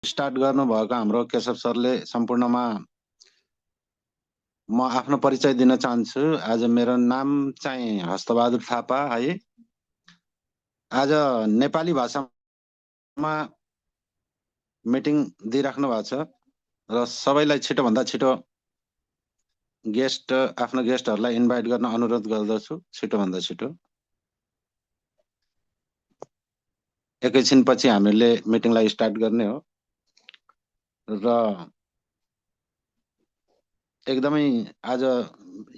Start गर्नुभएको हाम्रो केशव सरले सम्पूर्णमा म आफ्नो परिचय दिन चाहन्छु। आज मेरो नाम चाहिँ हस्तबहादुर थापा है। आज नेपाली भाषामा मिटिङ दिइराख्नु भएको छ र सबैलाई छिटोभन्दा छिटो आफ्नो गेस्टहरूलाई इन्भाइट गर्न अनुरोध गर्दछु। छिटोभन्दा छिटो एकैछिनपछि हामीले मिटिङलाई स्टार्ट गर्ने हो र एकदमै आज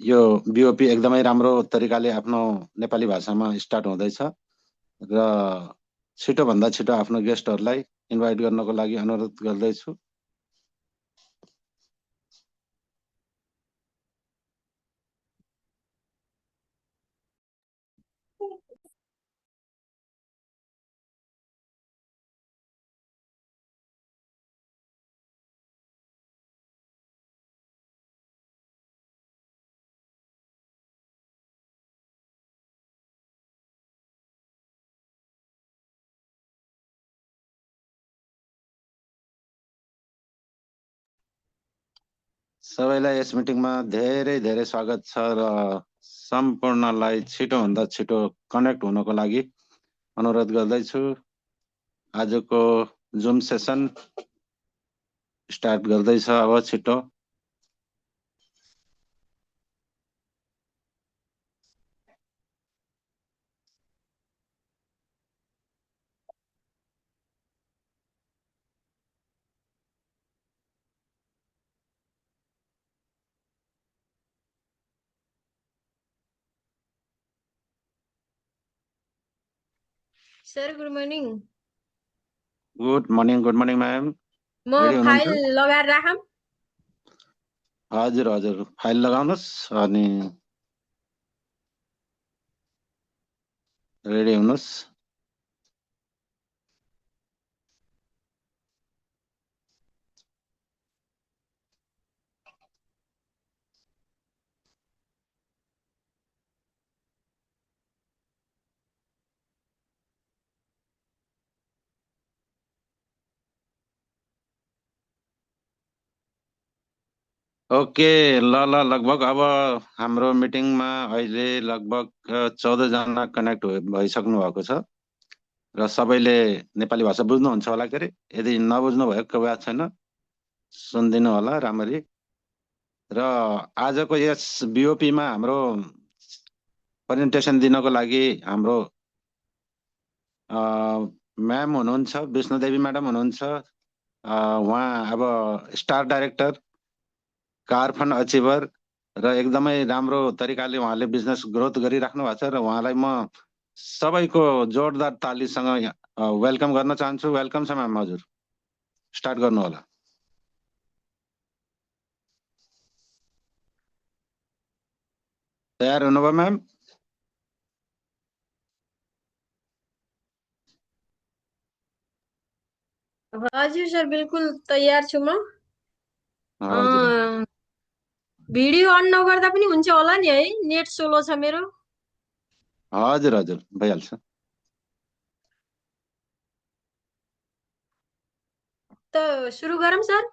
यो बिओपी एकदमै राम्रो तरिकाले आफ्नो नेपाली भाषामा स्टार्ट हुँदैछ र छिटोभन्दा छिटो आफ्नो गेस्टहरूलाई इन्भाइट गर्नको लागि अनुरोध गर्दैछु। सबैलाई यस मिटिङमा धेरै धेरै स्वागत छ र सम्पूर्णलाई छिटोभन्दा छिटो कनेक्ट हुनको लागि अनुरोध गर्दैछु। आजको जुम सेसन स्टार्ट गर्दैछ अब छिटो। Sir good morning. Good morning ma'am. म फाइल लगाएर राखम। हजुर हजुर फाइल लगाउनुहोस् अनि रेडी हुनुहोस्। ओके ल लगभग अब हाम्रो मिटिङमा अहिले लगभग 14 जना कनेक्ट भइसक्नु भएको छ र सबैले नेपाली भाषा बुझ्नुहुन्छ होला के अरे। यदि नबुझ्नु भएको कोही बात छैन, सुनिदिनु होला राम्ररी। र आजको यस बिओपीमा हाम्रो प्रेजेन्टेसन दिनको लागि हाम्रो म्याम हुनुहुन्छ, विष्णुदेवी म्याडम हुनुहुन्छ। उहाँ अब स्टार डाइरेक्टर, कार फन्ड अचिभर र एकदमै राम्रो तरिकाले उहाँले बिजनेस ग्रोथ गरिराख्नु भएको छ र उहाँलाई म सबैको जोरदार तालीसँग वेलकम गर्न चाहन्छु। वेलकम छ म्याम। हजुर स्टार्ट गर्नु होला। तयार हुनुभयो म्याम? हजुर सर बिल्कुल तयार छु म। हजुर भिडियो अन नगर्दा पनि हुन्छ होला नि है? नेट स्लो छ मेरो। हजुर हजुर भइहाल्छ। त सुरु गरौँ सर?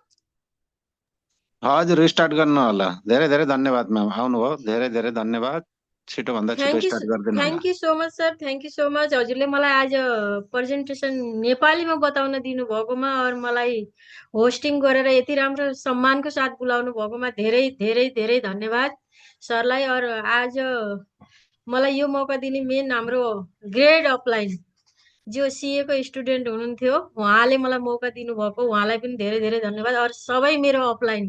हजुर स्टार्ट गर्नु होला। धेरै धेरै धन्यवाद म्याम, आउनुभयो। धेरै धेरै धन्यवाद। छिटोभन्दा छिटो स्टार्ट गरिदिनु होला। Thank you so much sir, thank you so much. हजुरले मलाई आज प्रेजेन्टेसन नेपालीमा बताउन दिनुभएकोमा और मलाई होस्टिङ गरेर यति राम्रो सम्मानको साथ बोलाउनु भएकोमा धेरै धेरै धेरै धन्यवाद सरलाई। और आज मलाई यो मौका दिने मेन हाम्रो ग्रेड अपलाइन जो सीए को स्टुडेन्ट हुनुहुन्थ्यो, उहाँले मलाई मौका दिनुभएको, उहाँलाई पनि धेरै धेरै धन्यवाद। और सबै मेरो अपलाइन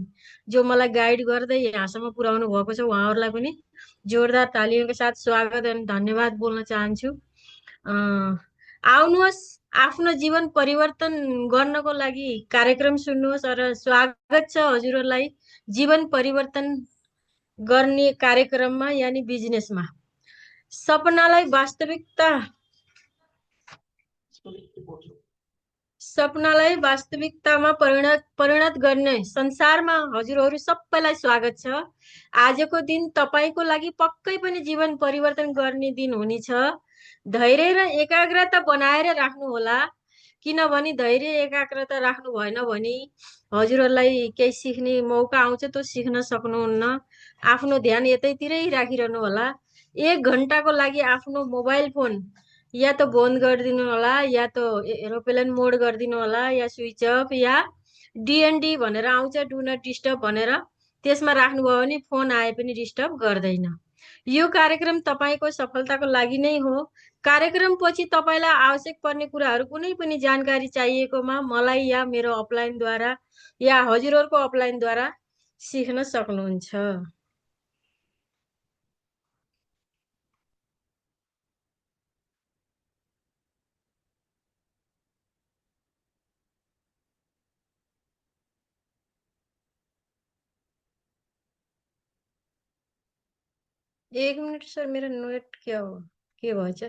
जो मलाई गाइड गर्दै यहाँसम्म पुर्याउनु भएको छ, उहाँहरूलाई पनि जोरदार तालियों के साथ स्वागत अनि धन्यवाद बोल्न चाहन्छु। आउनुहोस् आफ्नो जीवन परिवर्तन गर्नको लागि कार्यक्रम सुन्नुहोस्। र स्वागत छ हजुरहरूलाई जीवन परिवर्तन गर्ने कार्यक्रममा, यानी बिजनेसमा। सपनालाई वास्तविकतामा परिणत गर्ने संसारमा हजुरहरू सबैलाई स्वागत छ। आजको दिन तपाईको लागि पक्कै पनि जीवन परिवर्तन गर्ने दिन हुनेछ। धैर्य र एकाग्रता बनाएर राख्नु होला। किनभने धैर्य एकाग्रता राख्नु भएन भने हजुरहरूलाई केही सिक्ने मौका आउँछ त्यो सिक्न सक्नुहुन्न। आफ्नो ध्यान यतैतिरै राखिरहनु होला। 1 घन्टाको लागि आफ्नो मोबाइल फोन या त बन्द गरिदिनु होला, या त एरोप्लेन मोड गरिदिनु होला, या स्विच अफ, या डिएनडी भनेर आउँछ, डु नट डिस्टर्ब भनेर, त्यसमा राख्नुभयो भने फोन आए पनि डिस्टर्ब गर्दैन। यो कार्यक्रम तपाईँको सफलताको लागि नै हो। कार्यक्रम पछि तपाईँलाई आवश्यक पर्ने कुराहरू कुनै पनि जानकारी चाहिएकोमा मलाई या मेरो अपलाइनद्वारा या हजुरहरूको अपलाइनद्वारा सिक्न सक्नुहुन्छ। एक मिनट सर, मेरो नेट क्या हो, के भएछ?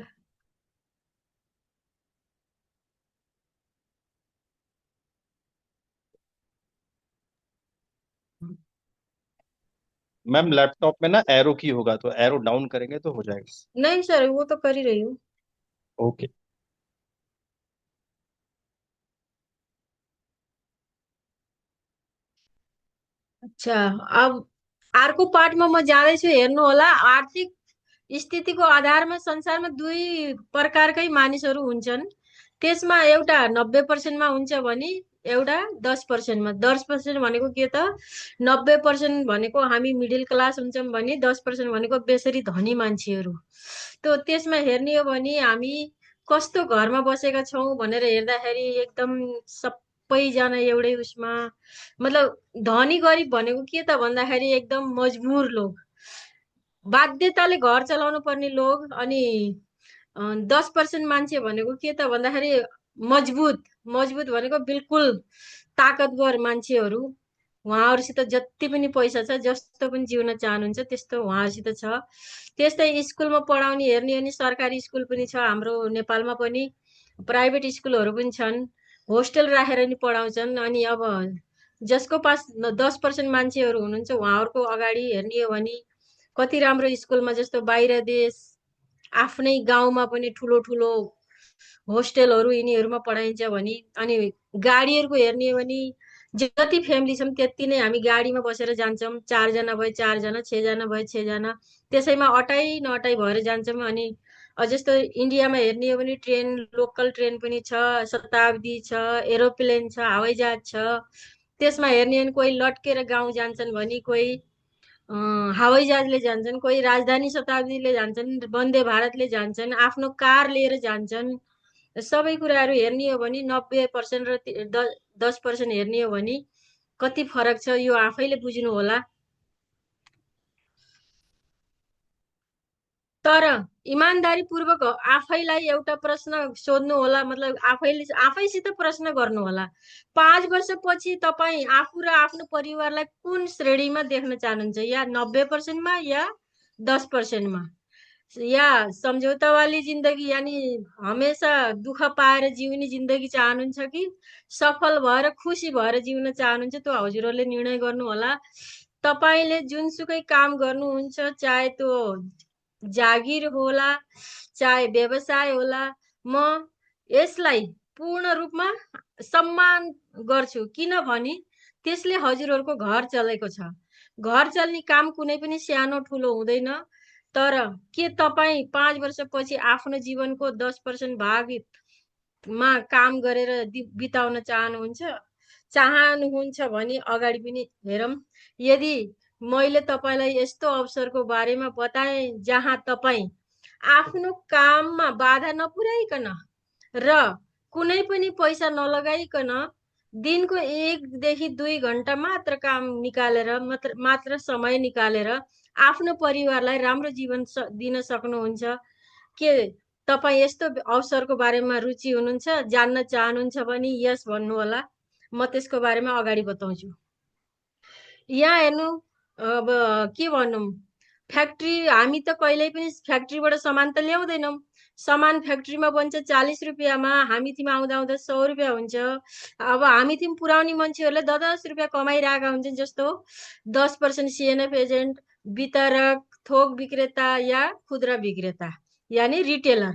मैम लैपटॉप में ना एरो की होगा, तो एरो डाउन करेंगे तो हो जाएगा। नहीं सर, वो तो कर ही रही हूँ। ओके। अच्छा, अब अर्को पार्टमा म जाँदैछु, हेर्नु होला। आर्थिक स्थितिको आधारमा संसारमा दुई प्रकारकै मानिसहरू हुन्छन्। त्यसमा एउटा 90%मा हुन्छ भने एउटा 10%मा। 10% भनेको के त? 90% भनेको हामी मिडल क्लास हुन्छौँ भने 10% भनेको बेसरी धनी मान्छेहरू। त्यसमा हेर्ने हो भने हामी कस्तो घरमा बसेका छौँ भनेर हेर्दाखेरि एकदम सबैजना एउटै उसमा, मतलब धनी गरिब भनेको के त भन्दाखेरि एकदम मजबुर लोग, बाध्यताले घर चलाउनु पर्ने लोग। अनि 10% मान्छे भनेको के त भन्दाखेरि मजबुत मजबुत भनेको बिल्कुल ताकतवर मान्छेहरू। उहाँहरूसित जति पनि पैसा छ, जस्तो पनि जिउन चाहनुहुन्छ त्यस्तो उहाँहरूसित छ। त्यस्तै स्कुलमा पढाउने हेर्ने हो भने सरकारी स्कुल पनि छ हाम्रो नेपालमा पनि, प्राइभेट स्कुलहरू पनि छन्, होस्टेल राखेर नि पढाउँछन्। अनि अब जसको पास 10% मान्छेहरू हुनुहुन्छ उहाँहरूको अगाडि हेर्ने हो भने कति राम्रो स्कुलमा, जस्तो बाहिर देश आफ्नै गाउँमा पनि ठुलो ठुलो होस्टेलहरू यिनीहरूमा पढाइन्छ भने। अनि गाडीहरूको हेर्ने हो भने जति फ्यामिली छौँ त्यति नै हामी गाडीमा बसेर जान्छौँ। 4जना भए 4जना, 6जना भए 6जना, त्यसैमा अटाइ नअटाइ भएर जान्छौँ। अनि जस्तो इन्डियामा हेर्ने हो भने ट्रेन, लोकल ट्रेन पनि छ, शताब्दी छ, एरोप्लेन छ, हवाईजहाज छ। त्यसमा हेर्ने हो भने कोही लट्केर गाउँ जान्छन् भने कोही हवाईजहाजले जान्छन्, कोही राजधानी शताब्दीले जान्छन्, वन्दे भारतले जान्छन्, आफ्नो कार लिएर जान्छन्। सबै कुराहरू हेर्ने हो भने 90% र 10% हेर्ने हो भने कति फरक छ यो आफैले बुझ्नु होला। तर इमान्दारीपूर्वक आफैलाई एउटा प्रश्न सोध्नु होला, मतलब आफैसित प्रश्न गर्नु होला। 5 वर्षपछि तपाईँ आफू र आफ्नो परिवारलाई कुन श्रेणीमा देख्न चाहनुहुन्छ? या 90%मा या 10%मा? या सम्झौतावाली जिन्दगी, यानि हमेसा दुःख पाएर जिउने जिन्दगी चाहनुहुन्छ कि सफल भएर खुसी भएर जिउन चाहनुहुन्छ? त्यो हजुरहरूले निर्णय गर्नु होला। तपाईँले जुनसुकै काम गर्नुहुन्छ, चाहे त्यो जागिर होला चाहे व्यवसाय होला, म यसलाई पूर्ण रूपमा सम्मान गर्छु, किनभने त्यसले हजुरहरूको घर चलेको छ। घर चल्ने काम कुनै पनि सानो ठुलो हुँदैन। तर के तपाईँ 5 वर्षपछि आफ्नो जीवनको 10% भागमा काम गरेर बिताउन चाहनुहुन्छ भने अगाडि पनि हेरौँ। यदि मैले तपाईँलाई यस्तो अवसरको बारेमा बताएँ जहाँ तपाईँ आफ्नो काममा बाधा नपुर्याइकन र कुनै पनि पैसा नलगाइकन दिनको 1 देखि 2 घण्टा मात्र काम निकालेर मात्र समय निकालेर आफ्नो परिवारलाई राम्रो जीवन दिन सक्नुहुन्छ। के तपाईँ यस्तो अवसरको बारेमा रुचि हुनुहुन्छ, जान्न चाहनुहुन्छ भने यस भन्नु होला, म त्यसको बारेमा अगाडि बताउँछु। यहाँ हेर्नु, अब के भनौँ, फ्याक्ट्री, हामी त कहिल्यै पनि फ्याक्ट्रीबाट सामान त ल्याउँदैनौँ। सामान फ्याक्ट्रीमा बन्छ 40 रुपियाँमा, हामी थिम आउँदा आउँदा 100 रुपियाँ हुन्छ। अब हामी थिम पुर्याउने मान्छेहरूले 10 रुपियाँ कमाइरहेका हुन्छन्। जस्तो 10% सिएनएफ एजेन्ट, वितरक, थोक विक्रेता या खुद्रा विक्रेता यानि रिटेलर।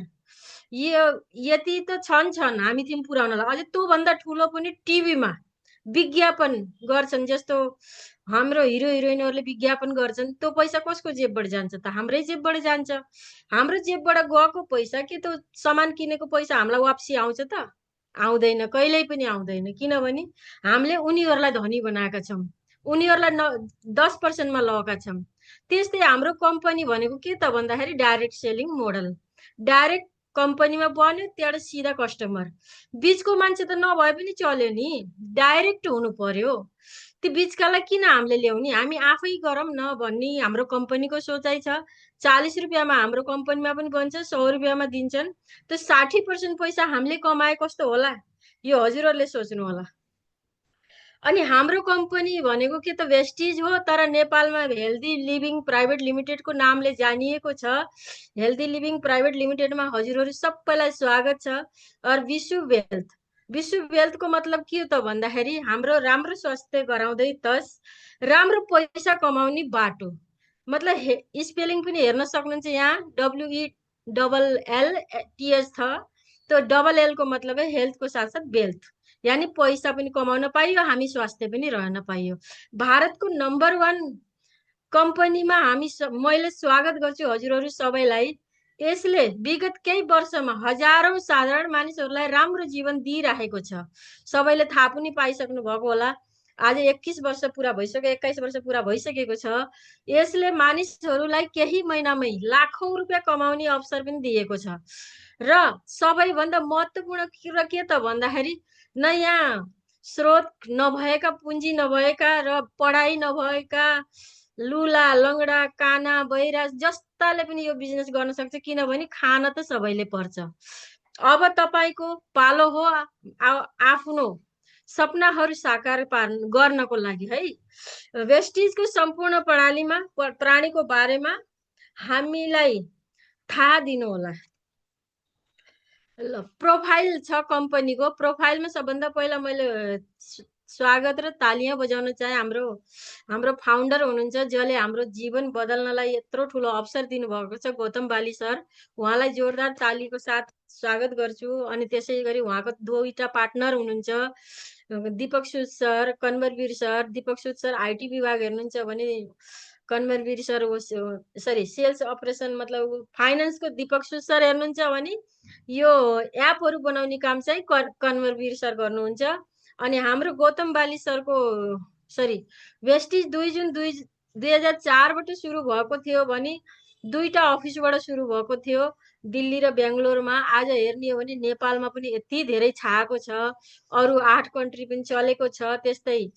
यो यति त छन् हामी थियौँ पुर्याउनलाई, अझै त्योभन्दा ठुलो पनि टिभीमा विज्ञापन गर्छन्। जस्तो हाम्रो हिरो हिरोइनहरूले विज्ञापन गर्छन्, त्यो पैसा कसको जेबबाट जान्छ त? हाम्रै जेबबाट जान्छ। हाम्रो जेबबाट गएको पैसा के त्यो सामान किनेको पैसा हामीलाई वापसी आउँछ त? आउँदैन, कहिल्यै पनि आउँदैन। किनभने हामीले उनीहरूलाई धनी बनाएका छौँ, उनीहरूलाई 10%मा लगेका छौँ। त्यस्तै हाम्रो कम्पनी भनेको के त भन्दाखेरि डाइरेक्ट सेलिङ मोडल। डाइरेक्ट कम्पनीमा बन्यो, त्यहाँबाट सिधा कस्टमर। बिचको मान्छे त नभए पनि चल्यो नि, डाइरेक्ट हुनु पर्यो। त्यो बिचकालाई किन हामीले ल्याउने? हामी आफै गरौँ न भन्ने हाम्रो कम्पनीको सोचाइ छ। 40 रुपियाँमा हाम्रो कम्पनीमा पनि बन्छ, 100 रुपियाँमा दिन्छन्। त्यो 60% पैसा हामीले कमाए कस्तो होला, यो हजुरहरूले सोच्नु होला। अनि हाम्रो कम्पनी भनेको के त वेस्टिज हो, तर नेपालमा हेल्दी लिभिङ प्राइभेट लिमिटेडको नामले जानिएको छ। हेल्दी लिभिङ प्राइभेट लिमिटेडमा हजुरहरू सबैलाई स्वागत छ। और विश्व वेल्थको मतलब के हो त भन्दाखेरि हाम्रो राम्रो स्वास्थ्य गराउँदै तस राम्रो पैसा कमाउने बाटो। मतलब स्पेलिङ पनि हेर्न सक्नुहुन्छ, यहाँ WELLTH छ। त्यो डबल एल को मतलब है हेल्थको साथसाथ वेल्थ, यानी पैसा पनि कमाउन पाइयो, हामी स्वास्थ्य पनि रहन पाइयो। भारतको नम्बर 1 कम्पनीमा मैले स्वागत गर्छु हजुरहरू सबैलाई। यसले विगत केही वर्षमा हजारौं साधारण मानिसहरूलाई राम्रो जीवन दिइराखेको छ। सबैले थाहा पनि पाइसक्नु भएको होला। आज 21 वर्ष पुरा भइसक्यो, 21 वर्ष पुरा भइसकेको छ। यसले मानिसहरूलाई केही महिनामै लाखौं रुपियाँ कमाउने अवसर पनि दिएको छ। र सबैभन्दा महत्त्वपूर्ण कुरा के त भन्दाखेरि नयाँ स्रोत नभएका, पुँजी नभएका र पढाइ नभएका लुला लङ्गडा काना बहिरा जस्ताले पनि यो बिजनेस गर्न सक्छ, किनभने खान त सबैले पर्छ। अब तपाईको पालो हो आफ्नो सपनाहरू साकार गर्नको लागि है। वेस्टिजको सम्पूर्ण प्रणालीमा प्राणीको बारेमा हामीलाई थाहा दिनु होला। ल, प्रोफाइल छ कम्पनीको। प्रोफाइलमा सबभन्दा पहिला मैले स्वागत र तालियां बजाउन चाहे हाम्रो फाउन्डर हुनुहुन्छ, जसले हाम्रो जीवन बदल्नलाई यत्रो ठुलो अवसर दिनुभएको छ, गौतम बाली सर। उहाँलाई जोरदार तालीको साथ स्वागत गर्छु। अनि त्यसै गरी उहाँको दुईटा पार्टनर हुनुहुन्छ, दीपक सुद सर, कन्वरवीर सर। दीपक सुद सर आइटी विभाग हेर्नुहुन्छ भने कन्वरवीर सर सेल्स अपरेसन मतलब फाइनेन्सको दीपक सुद सर हेर्नुहुन्छ भने यो एपहरू बनाउने काम चाहिँ कन्वरवीर सर गर्नुहुन्छ। अनि हाम्रो गौतम बाली सरको वेस्टिज 2 जुन 2004 बाट सुरु भएको थियो भने 2टा अफिसबाट सुरु भएको थियो, दिल्ली र बेंगलोरमा। आज हेर्ने हो भने नेपालमा पनि यति धेरै छाएको छ, अरु 8 कन्ट्री पनि चलेको छ। त्यस्तै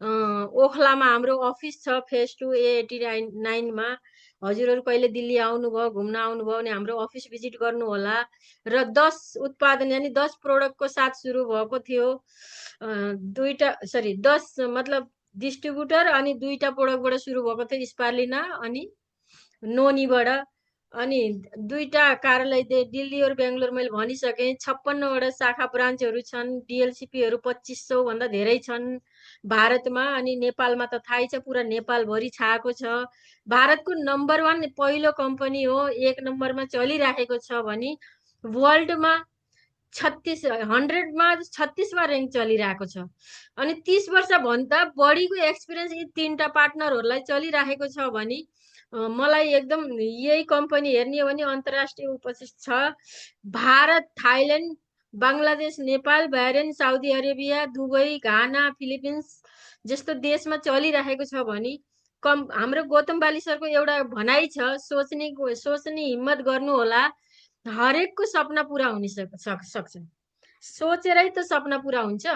ओखलामा हाम्रो अफिस छ, फेज 2 A89 मा। हजुरहरू कहिले दिल्ली आउनुभयो, घुम्न आउनुभयो भने हाम्रो अफिस भिजिट गर्नु होला। र 10 उत्पादन यानी 10 प्रोडक्टको साथ सुरु भएको थियो। 10 मतलब डिस्ट्रिब्युटर अनि 2टा प्रोडक्टबाट सुरु भएको थियो, स्पार्लिना अनि नोनीबाट। अनि 2टा कार्यालय दिल्ली और बेंगलोर मैले भनिसकेँ। 56 वटा शाखा ब्रान्चहरू छन्। डीएलसीपीहरू 2500 भन्दा धेरै छन् भारतमा। अनि नेपालमा त थाहै छ, पुरा नेपालभरि छाएको छ। भारतको नम्बर 1 पहिलो कम्पनी हो, 1 नम्बरमा चलिराखेको छ भने वर्ल्डमा 100 मा 36वां र्याङ्क चलिरहेको छ। अनि 30 वर्ष भन्दा बढीको एक्सपिरियन्स यी 3टा पार्टनरहरूलाई चलिरहेको छ भने मलाई एकदम यही कम्पनी हेर्ने हो भने अन्तर्राष्ट्रिय उपस्थित छ। Bharat, Thailand, Bangladesh, Nepal, Bahrain, Saudi Arabia, Dubai, Ghana, Philippines जस्तो देशमा चलिरहेको छ भने हाम्रो गौतम बाली सरको एउटा भनाइ छ, सोच्ने हिम्मत गर्नु होला। हरेकको सपना पूरा हुन सक्छ, सोचेरै त सपना पूरा हुन्छ।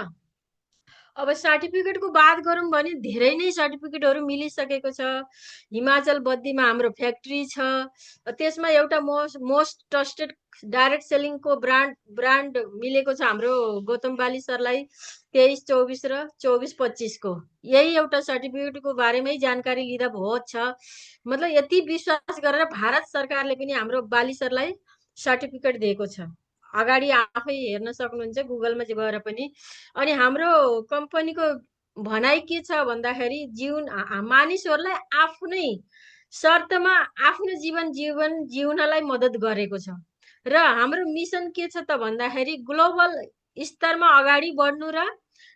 अब सर्टिफिकेटको बात गरौँ भने धेरै नै सर्टिफिकेटहरू मिलिसकेको छ। हिमाचल बद्दीमा हाम्रो फ्याक्ट्री छ, त्यसमा एउटा मोस्ट ट्रस्टेड डाइरेक्ट सेलिङको ब्रान्ड मिलेको छ हाम्रो गौतम बाली सरलाई 23-24 र 24-25 को। यही एउटा सर्टिफिकेटको बारेमै जानकारी लिँदा बहुत छ। मतलब यति विश्वास गरेर भारत सरकारले पनि हाम्रो बाली सरलाई सर्टिफिकेट दिएको छ। अगाडि आफै हेर्न सक्नुहुन्छ गुगलमा गएर पनि। अनि हाम्रो कम्पनीको भनाइ के छ भन्दाखेरि मानिसहरूलाई आफ्नै शर्तमा आफ्नो जीवन जिउनलाई मद्दत गरेको छ। र हाम्रो मिसन के छ त भन्दाखेरि ग्लोबल स्तरमा अगाडि बढ्नु र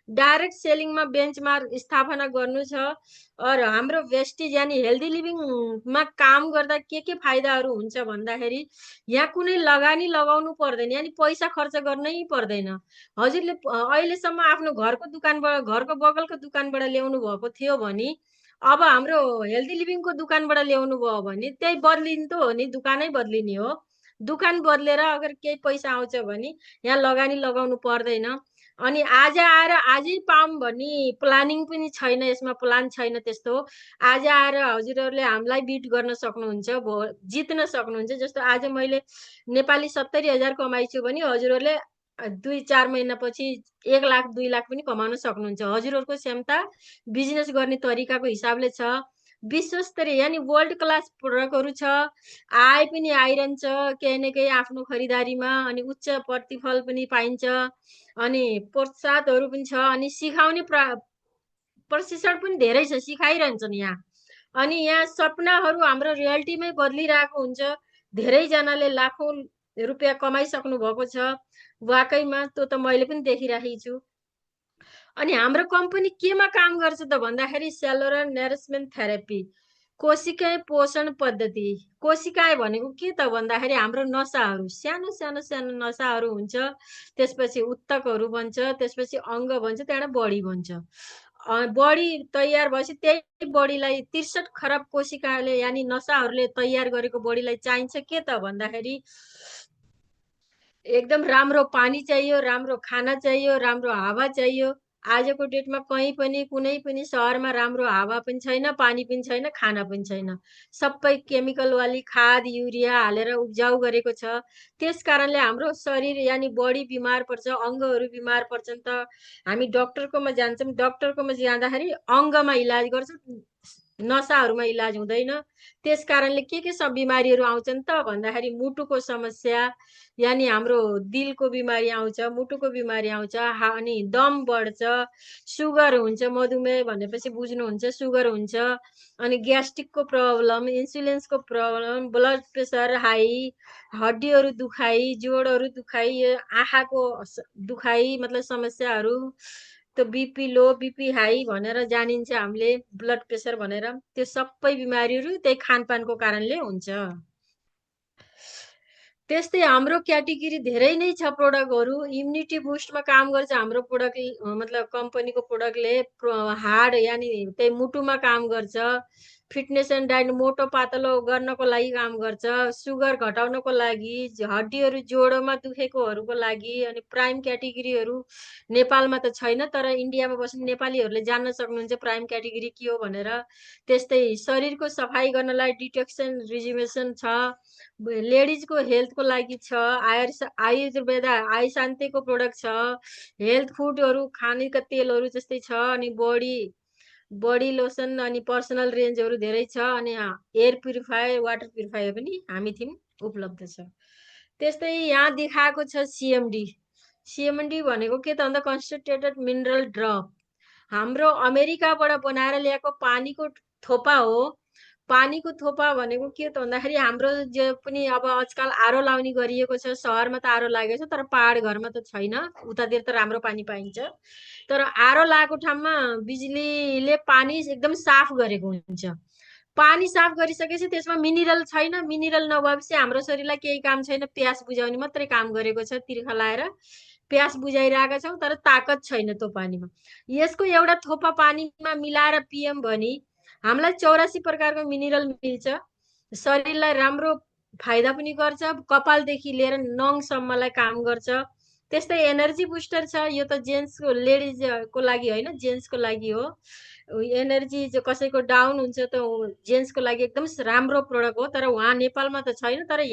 डाइरेक्ट सेलिङमा बेन्चमार्क स्थापना गर्नु छ। और हाम्रो वेस्टिज यानि हेल्दी लिभिङमा काम गर्दा के फाइदाहरू हुन्छ भन्दाखेरि यहाँ कुनै लगानी लगाउनु पर्दैन, यानि पैसा खर्च गर्नै पर्दैन। हजुरले अहिलेसम्म आफ्नो घरको दुकानबाट, घरको बगलको दुकानबाट ल्याउनु भएको थियो भने अब हाम्रो हेल्दी लिभिङको दुकानबाट ल्याउनु भयो भने त्यही बदलिन्छ हो नि, दुकानै बदलिने हो। दुकान बदलेर अगर केही पैसा आउँछ भने यहाँ लगानी लगाउनु पर्दैन। अनि आज आएर आजै पाऊँ भन्ने प्लानिङ पनि छैन, यसमा प्लान छैन त्यस्तो। आज आएर हजुरहरूले हामीलाई बिट गर्न सक्नुहुन्छ, जित्न सक्नुहुन्छ। जस्तो आज मैले नेपाली 70,000 कमाइछु भने हजुरहरूले 2-4 महिनापछि 1 लाख 2 लाख पनि कमाउन सक्नुहुन्छ। हजुरहरूको क्षमता बिजनेस गर्ने तरिकाको हिसाबले छ। विश्वस्तरीय यानि वर्ल्ड क्लास प्रोडक्टहरू छ, आय पनि आइरहन्छ केही न केही आफ्नो खरिदारीमा, अनि उच्च प्रतिफल पनि पाइन्छ, अनि प्रोत्साहनहरू पनि छ, अनि सिकाउने प्रशिक्षण पनि धेरै छ, सिकाइरहन्छन् यहाँ। अनि यहाँ सपनाहरू हाम्रो रियालिटीमै बदलिरहेको हुन्छ। धेरैजनाले लाखौँ रुपियाँ कमाइसक्नु भएको छ वाकैमा, त्यो त मैले पनि देखिरहेको छु। अनि हाम्रो कम्पनी केमा काम गर्छ त भन्दाखेरि सेलुलर नरिसमेन्ट थेरापी, कोशिका पोषण पद्धति। कोशिका भनेको के त भन्दाखेरि हाम्रो नसाहरू, सानो सानो सानो नसाहरू हुन्छ, त्यसपछि उत्तकहरू बन्छ, त्यसपछि अङ्ग बन्छ, त्यहाँबाट बडी बन्छ। बडी तयार भएपछि त्यही बडीलाई 63 खरब कोशिकाले यानि नसाहरूले तयार गरेको बडीलाई चाहिन्छ के त भन्दाखेरि एकदम राम्रो पानी चाहियो, राम्रो खाना चाहियो, राम्रो हावा चाहियो। आजको डेटमा कहीँ पनि कुनै पनि सहरमा राम्रो हावा पनि छैन, पानी पनि छैन, खाना पनि छैन। सबै केमिकल वाली खाद युरिया हालेर उब्जाउ गरेको छ। त्यस कारणले हाम्रो शरीर यानि बडी बिमार पर्छ, अङ्गहरू बिमार पर्छन्। त हामी डक्टरकोमा जान्छौँ, डक्टरकोमा जाँदाखेरि अङ्गमा इलाज गर्छ, नसाहरूमा इलाज हुँदैन। त्यस कारणले के सब बिमारीहरू आउँछन् त भन्दाखेरि मुटुको समस्या, यानि हाम्रो दिलको बिमारी आउँछ, मुटुको बिमारी आउँछ, अनि दम बढ्छ, सुगर हुन्छ, मधुमेह भनेपछि बुझ्नुहुन्छ, सुगर हुन्छ, अनि ग्यास्ट्रिकको प्रब्लम, इन्सुलिन्सको प्रब्लम, ब्लड प्रेसर हाई, हड्डीहरू दुखाइ, जोडहरू दुखाइ, आँखाको दुखाइ मतलब समस्याहरू, त्यो बिपी लो बिपी हाई भनेर जानिन्छ हामीले, ब्लड प्रेसर भनेर। त्यो सबै बिमारीहरू त्यही खानपानको कारणले हुन्छ। त्यस्तै हाम्रो क्याटेगोरी धेरै नै छ प्रोडक्टहरू। इम्युनिटी बुस्टमा काम गर्छ हाम्रो प्रोडक्ट, मतलब कम्पनीको प्रोडक्टले हार्ड यानि त्यही मुटुमा काम गर्छ। फिटनेस एन्ड डाइट मोटो पातलो गर्नको लागि काम गर्छ, सुगर घटाउनको लागि, हड्डीहरू जोडोमा दुखेकोहरूको लागि। अनि प्राइम क्याटेगोरीहरू नेपालमा त छैन, तर इन्डियामा बस्ने नेपालीहरूले जान्न सक्नुहुन्छ प्राइम क्याटेगोरी के हो भनेर। त्यस्तै शरीरको सफाइ गर्नलाई डिटक्सन रिजुमेसन छ, लेडिजको हेल्थको लागि छ, आयुर्वेद आय शान्तिको प्रोडक्ट छ, हेल्थ फुडहरू खानेका तेलहरू जस्तै छ, अनि बडी लोसन, अनि पर्सनल रेन्जहरू धेरै छ, अनि एयर प्युरिफायर वाटर प्युरिफायर पनि हामी थिम उपलब्ध छ। त्यस्तै यहाँ देखाएको छ सिएमडी। सिएमडी भनेको के त भन्दा कन्सन्ट्रेटेड मिनरल ड्रप, हाम्रो अमेरिकाबाट बनाएर ल्याएको पानीको थोपा हो। पानीको थोपा भनेको के त भन्दाखेरि हाम्रो जो पनि अब आजकल आरो लाउने गरिएको छ, सहरमा त आरो लागेको छ, तर पहाड घरमा त छैन, उतातिर त राम्रो पानी पाइन्छ। तर आरो लागेको ठाउँमा बिजुलीले पानी एकदम साफ गरेको हुन्छ। पानी साफ गरिसकेपछि त्यसमा मिनरल छैन, मिनरल नभएपछि हाम्रो शरीरलाई केही काम छैन, प्यास बुझाउने मात्रै काम गरेको छ। तिर्खा लाएर प्यास बुझाइरहेका छौँ, तर ताकत छैन त्यो पानीमा। यसको एउटा थोपा पानीमा मिलाएर पियौँ भने हामीलाई 84 प्रकारको मिनरल मिल्छ, शरीरलाई राम्रो फाइदा पनि गर्छ, कपालदेखि लिएर नङसम्मलाई काम गर्छ। त्यस्तै एनर्जी बुस्टर छ, यो त जेन्ट्सको लेडिजको लागि होइन, जेन्ट्सको लागि हो। एनर्जी कसैको डाउन हुन्छ त जेन्ट्सको लागि एकदम राम्रो प्रोडक्ट हो, तर उहाँ नेपालमा त छैन, तर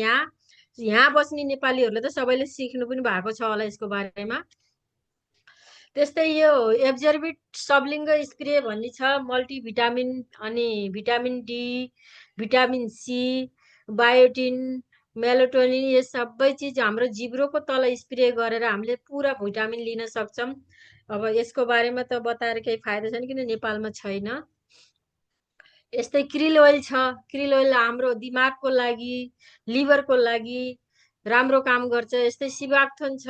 यहाँ बस्ने नेपालीहरूले त सबैले सिक्नु पनि भएको छ होला यसको बारेमा। त्यस्तै यो एब्जर्बिट सबलिङ्ग स्प्रे भन्ने छ, मल्टिभिटामिन, अनि vitamin D, vitamin C, biotin, melatonin, यो सबै चिज हाम्रो जिब्रोको तल स्प्रे गरेर हामीले पुरा भिटामिन लिन सक्छौँ। अब यसको बारेमा त बताएर केही फाइदा छैन किन नेपालमा छैन। यस्तै क्रिल ओइल छ, क्रिल ओइल हाम्रो दिमागको लागि, लिभरको लागि, राम्रो काम गर्छ। यस्तै सिबाक्थोन छ,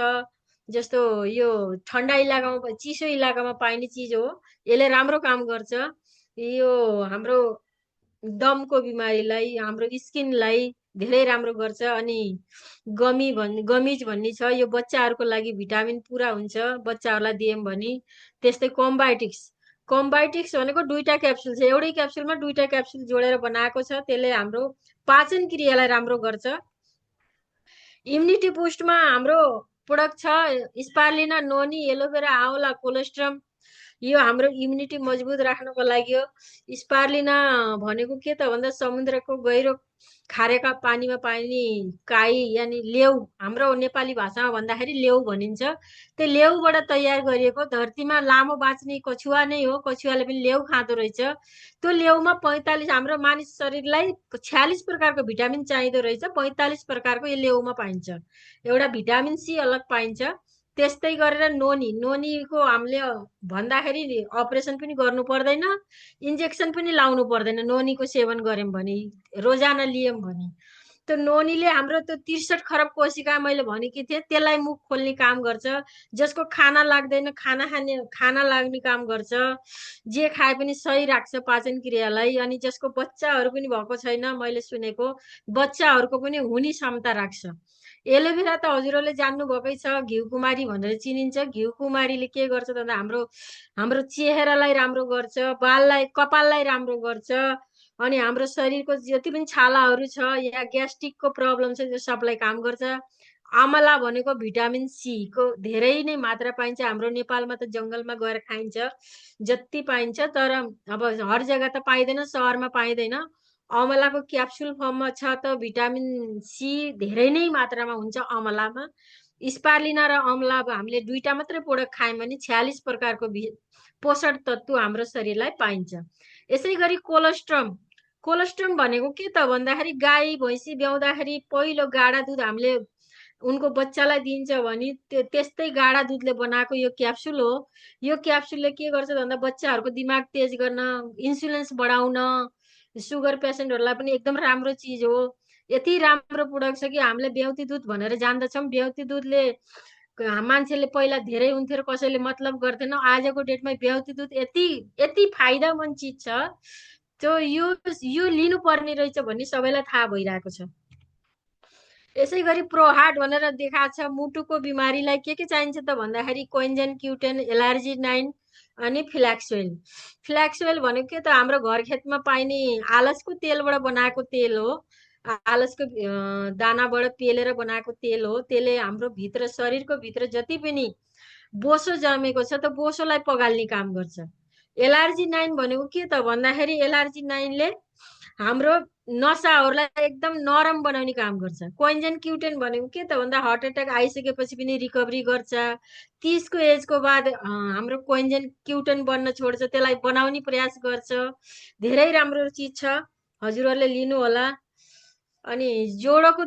जस्तो यो ठन्डा इलाकामा चिसो इलाकामा पाइने चिज हो, यसले राम्रो काम गर्छ। यो हाम्रो दमको बिमारीलाई, हाम्रो स्किनलाई धेरै राम्रो गर्छ। अनि गमिज भन्ने छ, यो बच्चाहरूको लागि भिटामिन पुरा हुन्छ, बच्चाहरूलाई दियौँ भने। त्यस्तै कम्बाइटिक्स भनेको 2टा क्याप्सुल छ, एउटै क्याप्सुलमा 2टा क्याप्सुल जोडेर बनाएको छ, त्यसले हाम्रो पाचन क्रियालाई राम्रो गर्छ। इम्युनिटी बुस्टमा हाम्रो प्रोडक्ट छ स्पारुलिना, नोनी, एलोभेरा, आँवला, कोलेस्ट्रम। यो हाम्रो इम्युनिटी मजबुत राख्नको लागि हो। स्पारुलिना भनेको के त भन्दा समुद्रको गहिरो खारेका पानीमा पाइने काई, यानि लेउ, हाम्रो नेपाली भाषामा भन्दाखेरि लेउ भनिन्छ। त्यो लेउबाट तयार गरिएको धरतीमा लामो बाँच्ने कछुवा नै हो, कछुवाले पनि लेउ खाँदो रहेछ। त्यो लेउमा 45, हाम्रो मानिस शरीरलाई 46 प्रकारको भिटामिन चाहिँदो रहेछ, 45 प्रकारको यो लेउमा पाइन्छ। एउटा भिटामिन सी अलग पाइन्छ। त्यस्तै गरेर नोनीको हामीले भन्दाखेरि अपरेसन पनि गर्नु पर्दैन, इन्जेक्सन पनि लाउनु पर्दैन। नोनीको सेवन गर्यौँ भने, रोजाना लियौँ भने, त्यो नोनीले हाम्रो त्यो 63 खरब कोशिका मैले भनेकी थिएँ, त्यसलाई मुख खोल्ने काम गर्छ। जसको खाना लाग्दैन, खाना लाग्ने काम गर्छ। जे खाए पनि सही राख्छ पाचन क्रियालाई। अनि जसको बच्चाहरू पनि भएको छैन, मैले सुनेको बच्चाहरूको पनि हुने क्षमता राख्छ। एलोभेरा त हजुरहरूले जान्नु भएकै छ, घिउकुमारी भनेर चिनिन्छ। घिउकुमारीले के गर्छ त हाम्रो चेहरालाई राम्रो गर्छ, कपाललाई राम्रो गर्छ। अनि हाम्रो शरीरको जति पनि छालाहरू छ या ग्यास्ट्रिकको प्रब्लम छ, त्यो सबलाई काम गर्छ। आमला भनेको भिटामिन सी को धेरै नै मात्रा पाइन्छ। हाम्रो नेपालमा त जङ्गलमा गएर खाइन्छ जति पाइन्छ, तर अब हर जग्गा त पाइँदैन, सहरमा पाइँदैन। अमलाको क्याप्सुल फर्ममा छ त भिटामिन सी धेरै नै मात्रामा हुन्छ अमलामा। स्पारुलिना र अमला अब हामीले 2टा मात्रै प्रोडक्ट खायौँ भने 46 प्रकारको पोषण तत्व हाम्रो शरीरलाई पाइन्छ। यसै गरी कोलेस्ट्रम भनेको के त भन्दाखेरि गाई भैँसी ब्याउँदाखेरि पहिलो गाडा दुध हामीले उनको बच्चालाई दिन्छ भने त्यस्तै गाडा दुधले बनाएको यो क्याप्सुल हो। यो क्याप्सुलले के गर्छ भन्दा बच्चाहरूको दिमाग तेज गर्न, इन्सुलेन्स बढाउन, सुगर पेसेन्टहरूलाई पनि एकदम राम्रो चिज हो। यति राम्रो प्रोडक्ट छ कि हामीले ब्याउती दुध भनेर जान्दछौँ। ब्याउती दुधले मान्छेले पहिला धेरै हुन्थ्यो र कसैले मतलब गर्थेन। आजको डेटमा ब्याउती दुध यति फाइदामन्द चिज छ, त्यो यो लिनुपर्ने रहेछ भन्ने सबैलाई थाहा भइरहेको छ। यसै गरी प्रोहार्ट भनेर देखाएको छ। मुटुको बिमारीलाई के चाहिन्छ त भन्दाखेरि कोइन्जेन, क्युटेन, एलार्जिनाइन अनि फ्ल्याक्सोइल भनेको के त हाम्रो घर खेतमा पाइने आलसको तेलबाट बनाएको तेल हो। आलसको दानाबाट पेलेर बनाएको तेल हो। त्यसले हाम्रो भित्र, शरीरको भित्र जति पनि बोसो जमेको छ त्यो बोसोलाई पगाल्ने काम गर्छ। एलार्जिनाइन भनेको के त भन्दाखेरि एलार्जिनाइनले हाम्रो नसाहरूलाई एकदम नरम बनाउने काम गर्छ। कोइन्जेन क्युटेन भनेको के त भन्दा हार्ट एट्याक आइसकेपछि पनि रिकभरी गर्छ। 30 को एजको बाद हाम्रो कोइन्जेन क्युटेन बन्न छोड्छ, त्यसलाई बनाउने प्रयास गर्छ। धेरै राम्रो चिज छ, हजुरहरूले लिनु होला। अनि जोडोको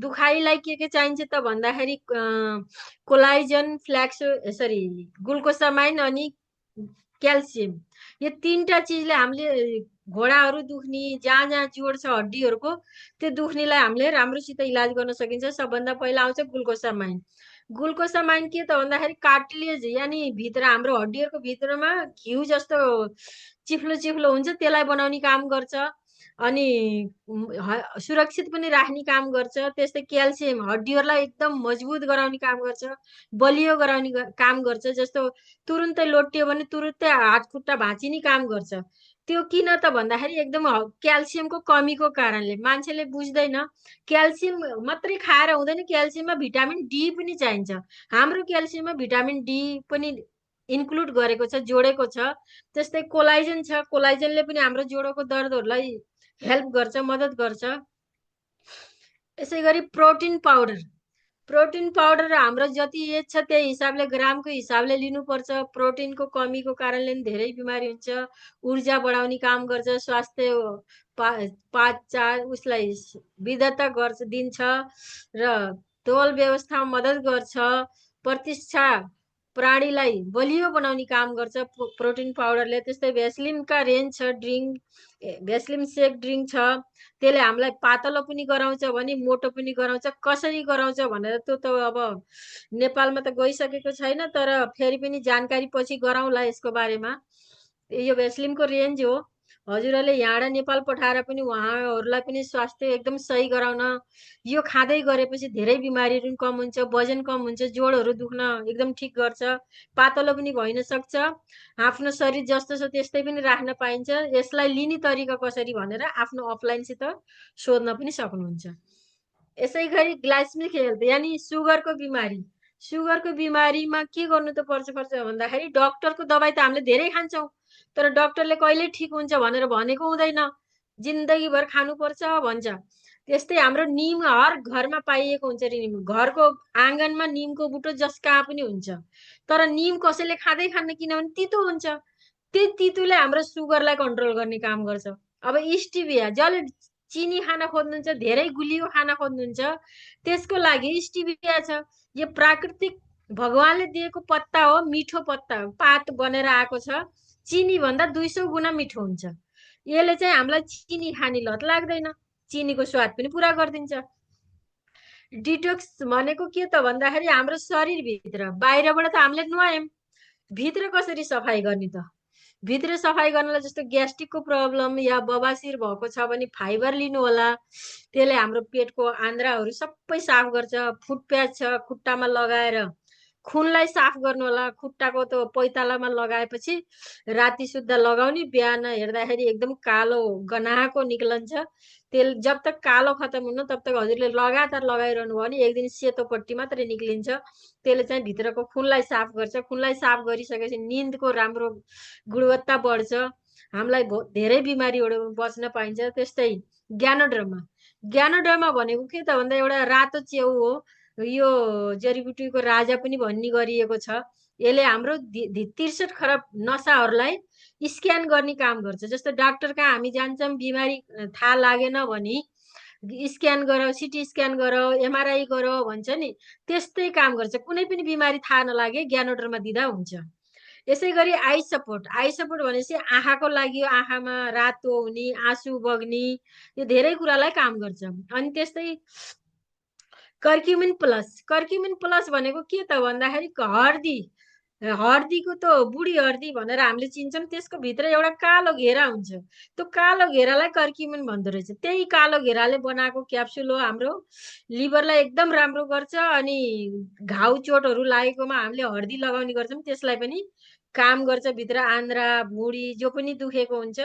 दुखाइलाई के चाहिन्छ त भन्दाखेरि कोलाइजन, ग्लुकोसामाइन अनि क्याल्सियम। यो 3टा चिजले हामीले घोडाहरू दुख्ने, जहाँ जोड छ हड्डीहरूको, त्यो दुख्नेलाई हामीले राम्रोसित इलाज गर्न सकिन्छ। सबभन्दा पहिला आउँछ ग्लुकोसामाइन। ग्लुकोसामाइन के त भन्दाखेरि कार्टिलेज, यानि भित्र हाम्रो हड्डीहरूको भित्रमा घिउ जस्तो चिफ्लो हुन्छ, त्यसलाई बनाउने काम गर्छ। अनि सुरक्षित पनि राख्ने काम गर्छ। त्यस्तै क्याल्सियम हड्डीहरूलाई एकदम मजबुत गराउने काम गर्छ, बलियो गराउने काम गर्छ। जस्तो तुरुन्तै लोटियो भने तुरुन्तै हात खुट्टा भाँचिने काम गर्छ। त्यो किन त भन्दाखेरि एकदम क्याल्सियमको कमीको कारणले। मान्छेले बुझ्दैन, क्याल्सियम मात्रै खाएर हुँदैन, क्याल्सियममा भिटामिन डी पनि चाहिन्छ। हाम्रो क्याल्सियममा भिटामिन डी पनि इन्क्लुड गरेको छ, जोडेको छ। त्यस्तै कोलाइजन छ, कोलाइजनले पनि हाम्रो जोडोको दर्दहरूलाई हेल्प गर्छ, मद्दत गर्छ। यसै गरी प्रोटिन पाउडर हाम्रो जति एज छ त्यही हिसाबले, ग्रामको हिसाबले लिनुपर्छ। प्रोटिनको कमीको कारणले पनि धेरै बिमारी हुन्छ। ऊर्जा बढाउने काम गर्छ, स्वास्थ्य उसलाई विधता दिन्छ र तौल व्यवस्थामा मद्दत गर्छ। प्रतिरक्षा प्राणीलाई बलियो बनाउने काम गर्छ प्रोटिन पाउडरले। त्यस्तै भेस्लिनका रेन्ज छ भेस्लिन सेक ड्रिङ्क छ, त्यसले हामीलाई पातलो पनि गराउँछ भने मोटो पनि गराउँछ। कसरी गराउँछ भनेर त्यो त अब नेपालमा त गइसकेको छैन, तर फेरि पनि जानकारी पछि गराउँला यसको बारेमा। यो भेस्लिनको रेन्ज हो। हजुरहरूले यहाँबाट नेपाल पठाएर पनि उहाँहरूलाई पनि स्वास्थ्य एकदम सही गराउन, यो खाँदै गरेपछि धेरै बिमारीहरू कम हुन्छ, वजन कम हुन्छ, जोडहरू दुख्न एकदम ठिक गर्छ, पातलो पनि भइन सक्छ, आफ्नो शरीर जस्तो छ त्यस्तै पनि राख्न पाइन्छ। यसलाई लिने तरिका कसरी भनेर आफ्नो अफलाइनसित सोध्न पनि सक्नुहुन्छ। यसै गरी ग्लाइसेमिक हेल्थ यानि सुगरको बिमारी। सुगरको बिमारीमा के गर्नु त पर्छ भन्दाखेरि डक्टरको दबाई त हामीले धेरै खान्छौँ, तर डक्टरले कहिले ठिक हुन्छ भनेर भनेको हुँदैन, जिन्दगीभर खानुपर्छ भन्छ। त्यस्तै हाम्रो निम हर घरमा पाइएको हुन्छ। निम घरको आँगनमा निमको बुटो जस कहाँ पनि हुन्छ, तर निम कसैले खाँदै खान्न, किनभने तितो हुन्छ। त्यही तितोले हाम्रो सुगरलाई कन्ट्रोल गर्ने काम गर्छ। अब स्टिभिया, जसले चिनी खान खोज्नुहुन्छ, धेरै गुलियो खान खोज्नुहुन्छ, त्यसको लागि स्टिभिया छ। यो प्राकृतिक भगवानले दिएको पत्ता हो, मिठो पत्ता पात बनेर आएको छ, चिनी भन्दा 200 गुणा मिठो हुन्छ। यसले चाहिँ हामीलाई चिनी खाने लत लाग्दैन, चिनीको स्वाद पनि पुरा गरिदिन्छ। डिटोक्स भनेको के त भन्दाखेरि हाम्रो शरीरभित्र, बाहिरबाट त हामीले नुहायौँ, भित्र कसरी सफाइ गर्ने त? भित्र सफाइ गर्नलाई जस्तो ग्यास्ट्रिकको प्रब्लम या बबासिर भएको छ भने फाइबर लिनु होला। त्यसले हाम्रो पेटको आन्द्राहरू सबै साफ गर्छ। फुटप्याच छ, खुट्टामा लगाएर खुनलाई साफ गर्नु होला। खुट्टाको त पैतालामा लगाएपछि राति सुत्दा लगाउने, बिहान हेर्दाखेरि एकदम कालो गनाएको निक्लन्छ। तेल जब तक कालो खतम हुन्न तब तक हजुरले लगातार लगाइरहनु भयो भने एक दिन सेतो पट्टी मात्रै निक्लिन्छ। त्यसले चाहिँ भित्रको खुनलाई साफ गर्छ। खुनलाई साफ गरिसकेपछि निन्दको राम्रो गुणवत्ता बढ्छ, हामीलाई धेरै बिमारीबाट बच्न पाइन्छ। त्यस्तै ज्ञानोड्रमा। ज्ञानोड्रमा भनेको के त भन्दा एउटा रातो च्याउ हो, यो जडीबुटीको राजा पनि भन्ने गरिएको छ। यसले हाम्रो 63 खरब नसाहरूलाई स्क्यान गर्ने काम गर्छ। जस्तो डाक्टर कहाँ हामी जान्छौँ, बिमारी थाहा लागेन भने स्क्यान गर, सिटी स्क्यान गर, एमआरआई गर भन्छ नि, त्यस्तै काम गर्छ। कुनै पनि बिमारी थाहा नलागे ज्ञानोड्रमा दिँदा हुन्छ। यसै गरी आई सपोर्ट। आई सपोर्ट भनेपछि आँखाको लागि, आँखामा रातो हुने, आँसु बग्ने, यो धेरै कुरालाई काम गर्छ। अनि त्यस्तै कर्क्युमिन प्लस। कर्क्युमिन प्लस भनेको के त भन्दाखेरि हर्दी, हर्दीको त बुढी हर्दी भनेर हामीले चिन्छौँ, त्यसको भित्र एउटा कालो घेरा हुन्छ। त्यो कालो घेरालाई कर्क्युमिन भन्दो रहेछ। त्यही कालो घेराले बनाएको क्याप्सुल हो, हाम्रो लिभरलाई एकदम राम्रो गर्छ। अनि घाउ चोटहरू लागेकोमा हामीले हर्दी लगाउने गर्छौँ, त्यसलाई पनि काम गर्छ। भित्र आन्द्रा भुँडी जो पनि दुखेको हुन्छ,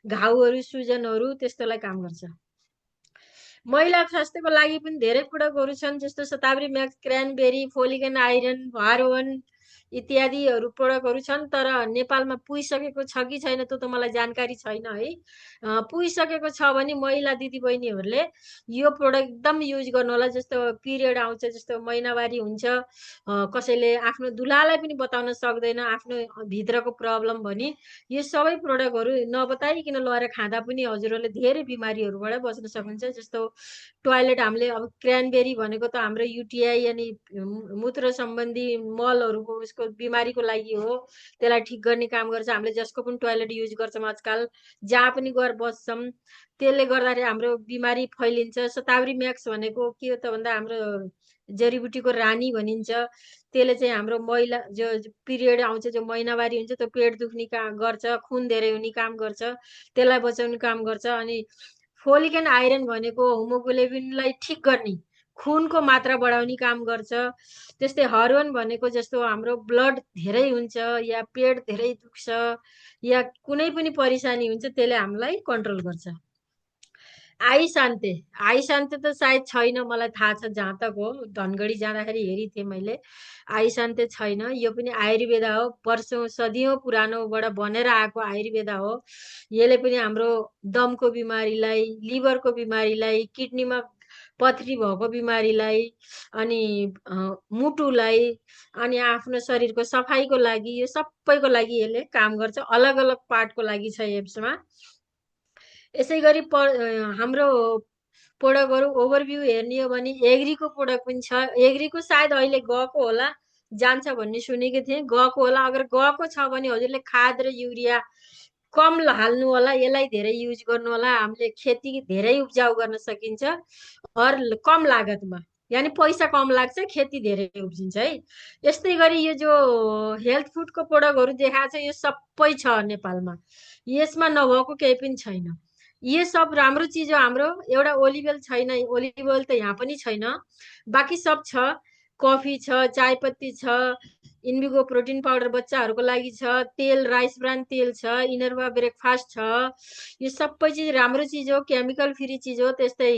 घाउहरू सुजनहरू, त्यस्तोलाई काम गर्छ। महिला स्वास्थ्यको लागि पनि धेरै प्रडक्टहरू छन्, जस्तो शताब्दी म्याक्स, क्रानबेरी, फोलिक एन्ड आइरन, भारोवन इत्यादिहरू प्रडक्टहरू छन्। तर नेपालमा पुगिसकेको छ कि छैन त्यो त मलाई जानकारी छैन है। पुगिसकेको छ भने महिला दिदीबहिनीहरूले यो प्रडक्ट एकदम युज गर्नु होला। जस्तो पिरियड आउँछ, जस्तो महिनावारी हुन्छ, कसैले आफ्नो दुलालाई पनि बताउन सक्दैन आफ्नो भित्रको प्रब्लम भने, यो सबै प्रडक्टहरू नबताइकन लगेर खाँदा पनि हजुरहरूले धेरै बिमारीहरूबाट बच्न सक्नुहुन्छ। जस्तो टोयलेट, हामीले अब क्रानबेरी भनेको त हाम्रो युटिआई यानि मूत्र सम्बन्धी मलहरूको उसको बिमारीको लागि हो, त्यसलाई ठिक गर्ने काम गर्छ। हामीले जसको पनि टोयलेट युज गर्छौँ आजकल, जहाँ पनि गएर बस्छौँ, त्यसले गर्दाखेरि हाम्रो बिमारी फैलिन्छ। शताब्दी म्याक्स भनेको के हो त भन्दा हाम्रो जडीबुटीको रानी भनिन्छ। त्यसले चाहिँ हाम्रो महिला जो पिरियड आउँछ, जो महिनावारी हुन्छ, त्यो पेट दुख्ने काम गर्छ, खुन धेरै हुने काम गर्छ, त्यसलाई बचाउने काम गर्छ। अनि फोलिक एन्ड आइरन भनेको होमोग्लोबिनलाई ठिक गर्ने, खुनको मात्रा बढाउने काम गर्छ। त्यस्तै हर्मोन भनेको जस्तो हाम्रो ब्लड धेरै हुन्छ या पेट धेरै दुख्छ या कुनै पनि परेशानी हुन्छ, त्यसले हामीलाई कन्ट्रोल गर्छ। आई शान्ते। आई शान्ते त सायद छैन, मलाई थाहा छ जहाँ तक हो, धनगढी जाँदाखेरि हेरी थिएँ मैले। आई शान्ते छैन, यो पनि आयुर्वेदा हो, वर्षौँ सदियौँ पुरानोबाट बनेर आएको आयुर्वेदा हो। यसले पनि हाम्रो दमको बिमारीलाई, लिभरको बिमारीलाई, किडनीमा पथरी भएको बिमारीलाई, अनि मुटुलाई, अनि आफ्नो शरीरको सफाइको लागि, यो सबैको लागि यसले काम गर्छ। अलग अलग पार्टको लागि छ यसमा। यसै गरी हाम्रो प्रोडक्टहरू ओभरभ्यू हेर्ने हो भने एग्रीको प्रोडक्ट पनि छ। एग्रीको सायद अहिले गएको होला, जान्छ भन्ने सुनेको थिएँ, गएको होला। अगर गएको छ भने हजुरले खाद र युरिया कम हाल्नु होला, यसलाई धेरै युज गर्नु होला। हामीले खेती धेरै उब्जाउ गर्न सकिन्छ कम लागतमा, यानि पैसा कम लाग्छ, खेती धेरै उब्जिन्छ है। यस्तै गरी यो जो हेल्थ फुडको प्रोडक्टहरू देखाएको छ यो सबै छ नेपालमा, यसमा नभएको केही पनि छैन। यो सब राम्रो चिज हो हाम्रो। एउटा ओलिभ ओइल छैन, ओलिभ ओइल त यहाँ पनि छैन, बाँकी सब छ। कफी छ, चायपत्ती छ, इन्डिगो प्रोटिन पाउडर बच्चाहरूको लागि छ, तेल राइस ब्रान तेल छ, इनरवा ब्रेकफास्ट छ। यो सबै चिज राम्रो चिज हो, केमिकल फ्री चिज हो। त्यस्तै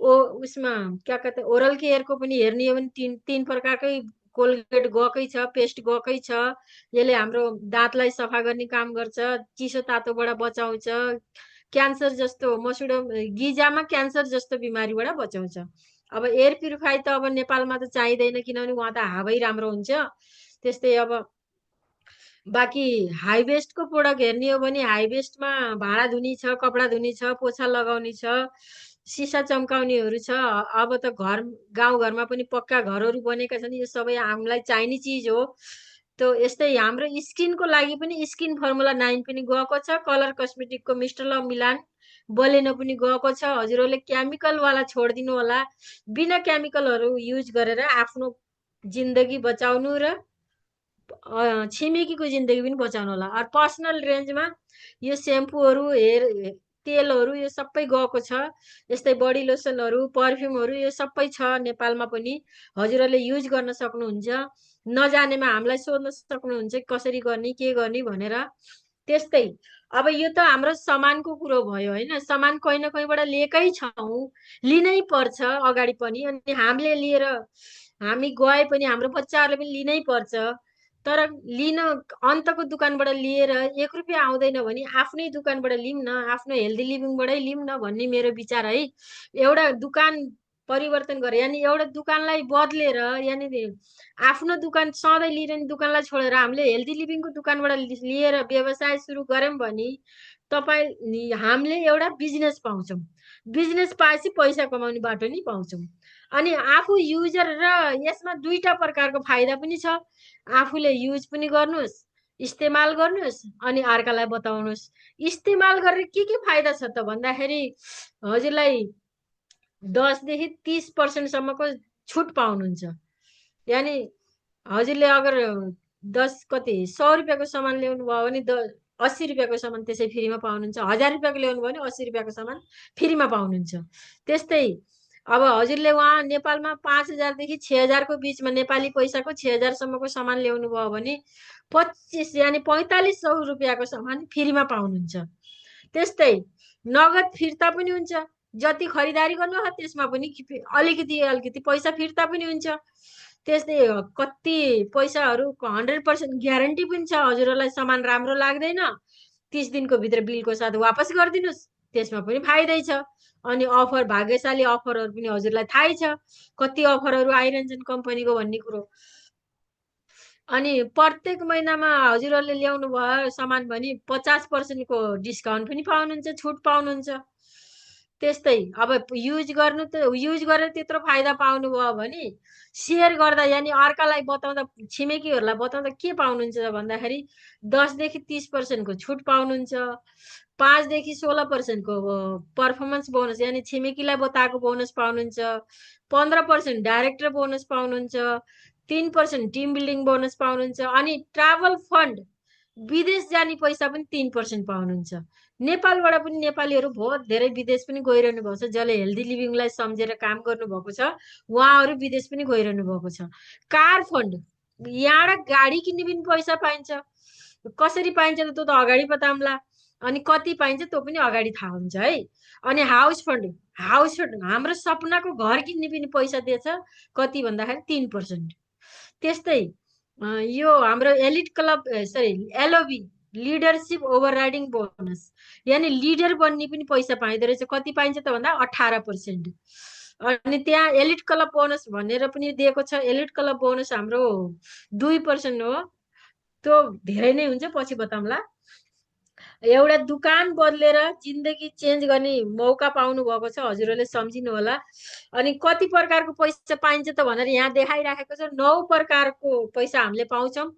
उसमा क्या कहते ओरल केयरको पनि हेर्ने हो भने तीन प्रकारकै कोलगेट गएकै छ, पेस्ट गएकै छ। यसले हाम्रो दाँतलाई सफा गर्ने काम गर्छ, चिसो तातोबाट बचाउँछ, क्यान्सर जस्तो मसुडो गिजामा क्यान्सर जस्तो बिमारीबाट बचाउँछ। अब एयर प्युरिफाई त अब नेपालमा त चाहिँदैन, किनभने उहाँ त हावै राम्रो हुन्छ। त्यस्तै अब बाँकी हाई वेस्टको प्रोडक्ट हेर्ने हो भने हाई वेस्टमा भाँडा धुनी छ, कपडा धुनी छ, पोछा लगाउने छ, सिसा चम्काउनेहरू छ। अब त गाउँघरमा पनि पक्का घरहरू बनेका छन्। यो सबै हामीलाई चाहिने चिज हो। त यस्तै हाम्रो स्किनको लागि पनि स्किन फर्मुला 9 पनि गएको छ। कलर कस्मेटिकको मिस्टर लभ मिलान बलेनो पनि गएको छ। हजुरहरूले केमिकलवाला छोडिदिनु होला, बिना केमिकलहरू युज गरेर आफ्नो जिन्दगी बचाउनु र छिमेकीको जिन्दगी पनि बचाउनु होला। अरू पर्सनल रेन्जमा यो सेम्पूहरू तेलहरू यो सबै गएको छ। यस्तै बडी लोसनहरू, पर्फ्युमहरू यो सबै छ नेपालमा पनि। हजुरहरूले युज गर्न सक्नुहुन्छ। नजानेमा हामीलाई सोध्न सक्नुहुन्छ कसरी गर्ने, के गर्ने भनेर। त्यस्तै अब यो त हाम्रो सामानको कुरो भयो होइन। सामान कहीँ न कहीँबाट लिएकै छौँ, लिनै पर्छ अगाडि पनि। अनि हामीले लिएर हामी गए पनि हाम्रो बच्चाहरूले पनि लिनै पर्छ। तर लिन अन्तको दुकानबाट लिएर 1 रुपियाँ आउँदैन भने आफ्नै दुकानबाट लिऊँ न, आफ्नो हेल्दी लिभिङबाटै लिऊँ न भन्ने मेरो विचार है। एउटा दुकान परिवर्तन गरे, यानि एउटा दुकानलाई बदलेर, यानि आफ्नो दुकान सधैँ लिने दुकानलाई छोडेर हामीले हेल्दी लिभिङको दुकानबाट लिएर व्यवसाय सुरु गऱ्यौँ भने हामीले एउटा बिजनेस पाउँछौँ। बिजनेस पाएपछि पैसा कमाउने बाटो नि पाउँछौँ। अनि आफू युजर र यसमा दुईटा प्रकारको फाइदा पनि छ। आफूले युज पनि गर्नुहोस्, इस्तेमाल गर्नुहोस्, अनि अर्कालाई बताउनुहोस्। इस्तेमाल गरेर के फाइदा छ त भन्दाखेरि हजुरलाई 10 देखि 30% सम्मको छुट पाउनुहुन्छ। यानि हजुरले अगर 100 रुपियाँको सामान ल्याउनु भयो भने 80 रुपियाँको सामान त्यसै फ्रीमा पाउनुहुन्छ। 1000 रुपियाँको ल्याउनु भयो भने 80 रुपियाँको सामान फ्रीमा पाउनुहुन्छ। त्यस्तै अब हजुरले वहाँ नेपालमा 5000 देखि 6000 को बीचमा नेपाली पैसाको 6000 सम्मको सामान ल्याउनु भयो भने 25 यानि 4500 रुपियाँको सामान फ्रीमा पाउनुहुन्छ। त्यस्तै नगद फिर्ता पनि हुन्छ। जति खरिदारी गर्नु त्यसमा पनि अलिकति पैसा फिर्ता पनि हुन्छ। त्यस्तै कति पैसाहरू 100% ग्यारेन्टी पनि छ। हजुरहरूलाई सामान राम्रो लाग्दैन 30 दिनको भित्र बिलको साथ वापस गरिदिनुहोस्, त्यसमा पनि फाइदै छ। अनि अफर, भाग्यशाली अफरहरू पनि हजुरलाई थाहै छ कति अफरहरू आइरहन्छन् कम्पनीको भन्ने कुरो। अनि प्रत्येक महिनामा हजुरहरूले ल्याउनु भयो सामान भने 50% को डिस्काउन्ट पनि पाउनुहुन्छ, छुट पाउनुहुन्छ। त्यस्तै अब युज गरेर त्यत्रो फाइदा पाउनु भयो भने शेयर गर्दा, यानि अर्कालाई बताउँदा, छिमेकीहरूलाई बताउँदा के पाउनुहुन्छ भन्दाखेरि 10 देखि 30% को छुट पाउनुहुन्छ, 5 देखि 16% को पर्फर्मेन्स बोनस, यानि छिमेकीलाई बताएको बोनस पाउनुहुन्छ, 15% डाइरेक्टर बोनस पाउनुहुन्छ, 3% टिम बिल्डिङ बोनस पाउनुहुन्छ। अनि ट्राभल फन्ड, विदेश जाने पैसा पनि 3% पाउनुहुन्छ। नेपालबाट पनि नेपालीहरू बहुत धेरै विदेश पनि गइरहनु भएको छ। जसले हेल्दी लिभिङलाई सम्झेर काम गर्नुभएको छ उहाँहरू विदेश पनि गइरहनु भएको छ। कार फन्ड, यहाँबाट गाडी किन्ने पनि पैसा पाइन्छ। कसरी पाइन्छ त त्यो त अगाडि बताउँला, अनि कति पाइन्छ त्यो पनि अगाडि थाहा हुन्छ है। अनि हाउस फन्ड हाम्रो सपनाको घर किन्ने पनि पैसा दिएछ, कति भन्दाखेरि 3%। त्यस्तै यो हाम्रो elite club LOB, leadership overriding bonus, यानि लिडर बन्ने पनि पैसा पाइँदो रहेछ। कति पाइन्छ त भन्दा 18%। अनि त्यहाँ एलिट क्लब बोनस भनेर पनि दिएको छ। एलिट क्लब बोनस हाम्रो 2% हो, त्यो धेरै नै हुन्छ, पछि बताउँला। एउटा दुकान बदलेर जिन्दगी चेन्ज गर्ने मौका पाउनु भएको छ, हजुरहरूले सम्झिनु होला। अनि कति प्रकारको पैसा पाइन्छ त भनेर यहाँ देखाइराखेको छ, 9 प्रकारको पैसा हामीले पाउँछौँ।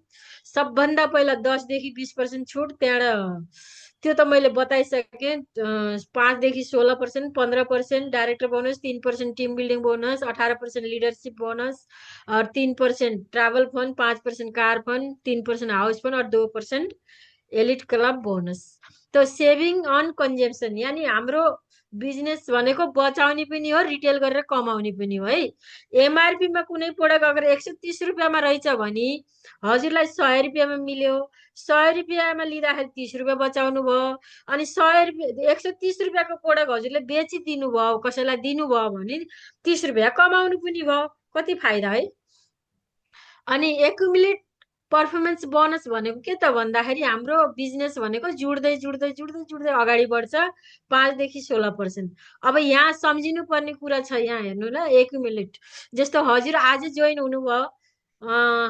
सबभन्दा पहिला 10 देखि 20% छुट, त्यहाँबाट त्यो त मैले बताइसकेँ। 5 देखि 16%, 15% director bonus, 3% team building bonus, 18% leadership bonus और 3% travel fund, 5% car fund, 3% house fund और 2% एलिट क्लब बोनस। तो सेभिङ अन कन्जम्सन, यानि हाम्रो बिजनेस भनेको बचाउने पनि हो, रिटेल गरेर कमाउने पनि हो है। एमआरपीमा कुनै प्रोडक्ट अगर 130 रुपियाँमा रहेछ भने हजुरलाई 100 रुपियाँमा मिल्यो, 100 रुपियाँमा लिँदाखेरि 30 रुपियाँ बचाउनु भयो। अनि 100 रुपियाँ 130 रुपियाँको प्रोडक्ट हजुरले बेचिदिनु भयो, कसैलाई दिनुभयो भने 30 रुपियाँ कमाउनु पनि भयो। कति फाइदा है। अनि एक्युमुलेट पर्फर्मेन्स बोनस भनेको के त भन्दाखेरि हाम्रो बिजनेस भनेको जुड्दै जुड्दै जुड्दै जुड्दै अगाडि बढ्छ, 5 देखि 16%। अब यहाँ सम्झिनु पर्ने कुरा छ, यहाँ हेर्नु ल, एक्युमुलेट। जस्तो हजुर आज जोइन हुनुभयो,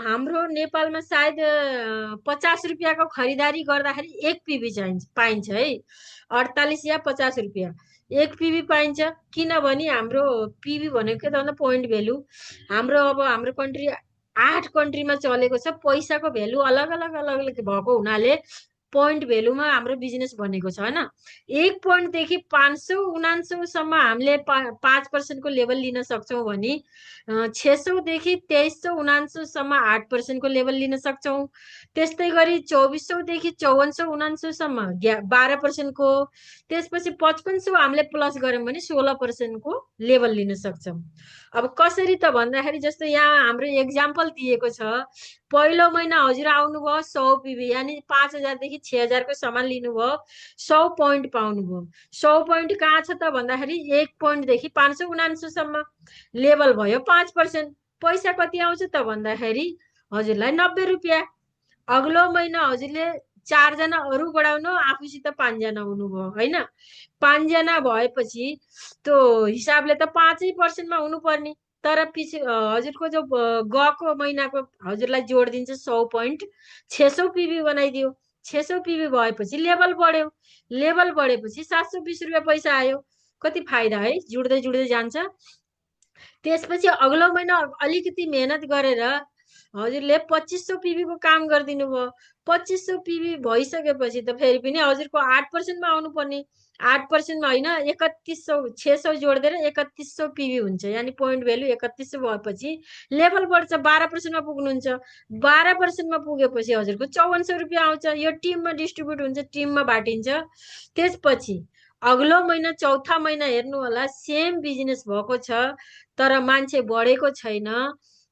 हाम्रो नेपालमा सायद 50 रुपियाँको खरिदारी गर्दाखेरि 1 पिबी पाइन्छ है, 48 या 50 रुपियाँ 1 पिबी पाइन्छ। किनभने हाम्रो पिबी भनेको के त भन्दा पोइन्ट भेल्यु। हाम्रो कन्ट्री 8 कन्ट्रीमा चलेको छ, पैसाको भेल्यु अलग अलग अलग अलग भएको हुनाले पोइन्ट भेल्युमा हाम्रो बिजनेस बनेको छ हैन। 1 पोइन्टदेखि 599 सम्म हामीले 5% को लेभल लिन सक्छौं भने 600 देखि 2399 सम्म 8% को लेभल लिन सक्छौं। त्यस्तै गरी 2400 देखि 5499 सम्म 12% को, त्यसपछि 5500 हामीले प्लस गर्यौं भने 16% को लेभल लिन सक्छौं। अब कसरी त भन्दाखेरि जस्तो यहाँ हाम्रो एक्जाम्पल दिएको छ, पहिलो महिना हजुर आउनुभयो 100 पिबी, यानि 5000 देखि 6000 को सामान लिनुभयो, 100 पोइन्ट पाउनुभयो। 100 पोइन्ट कहाँ छ त भन्दाखेरि 1 पोइन्ट देखि 599 सम्म लेभल भयो 5%। पैसा कति आउँछ त भन्दाखेरि हजुरलाई 90 रुपियाँ। अग्लो महिना हजुरले 4 जना अरु बढाउनु, आफूसित 5 जना हुनुभयो हैन। 5 जना भएपछि त्यो हिसाबले त 5% मा हुनु पर्ने, तर पछि हजुरको जो गएको महिनाको हजुरलाई जोड दिन्छ 100 पोइन्ट, 600 पिबी बनाइदियो। 600 पिबी भएपछि लेभल बढ्यो, लेभल बढेपछि 720 रुपियाँ पैसा आयो। कति फाइदा है, जुड्दै जुड्दै जान्छ। त्यसपछि अग्लो महिना अलिकति मेहनत गरेर हजुरले 2500 पिबी को काम गरिदिनु भयो। 2500 पिबी भइसकेपछि त फेरि पनि हजुरको 8% मा आउनु पर्ने, 8% मा हैन, 3100 600 जोड्दै 3100 पिबी हुन्छ, यानि पोइन्ट भेल्यु 3100 भएपछि लेभल बढ्छ, 12% मा पुग्नुहुन्छ। 12% मा पुगेपछि हजुरको 5400 रुपियाँ आउँछ। यो टिममा डिस्ट्रिब्युट हुन्छ, टिममा बाटिन्छ। त्यसपछि अग्लो महिना चौथा महिना हेर्नु होला, सेम बिजनेस भएको छ तर मान्छे बढेको छैन।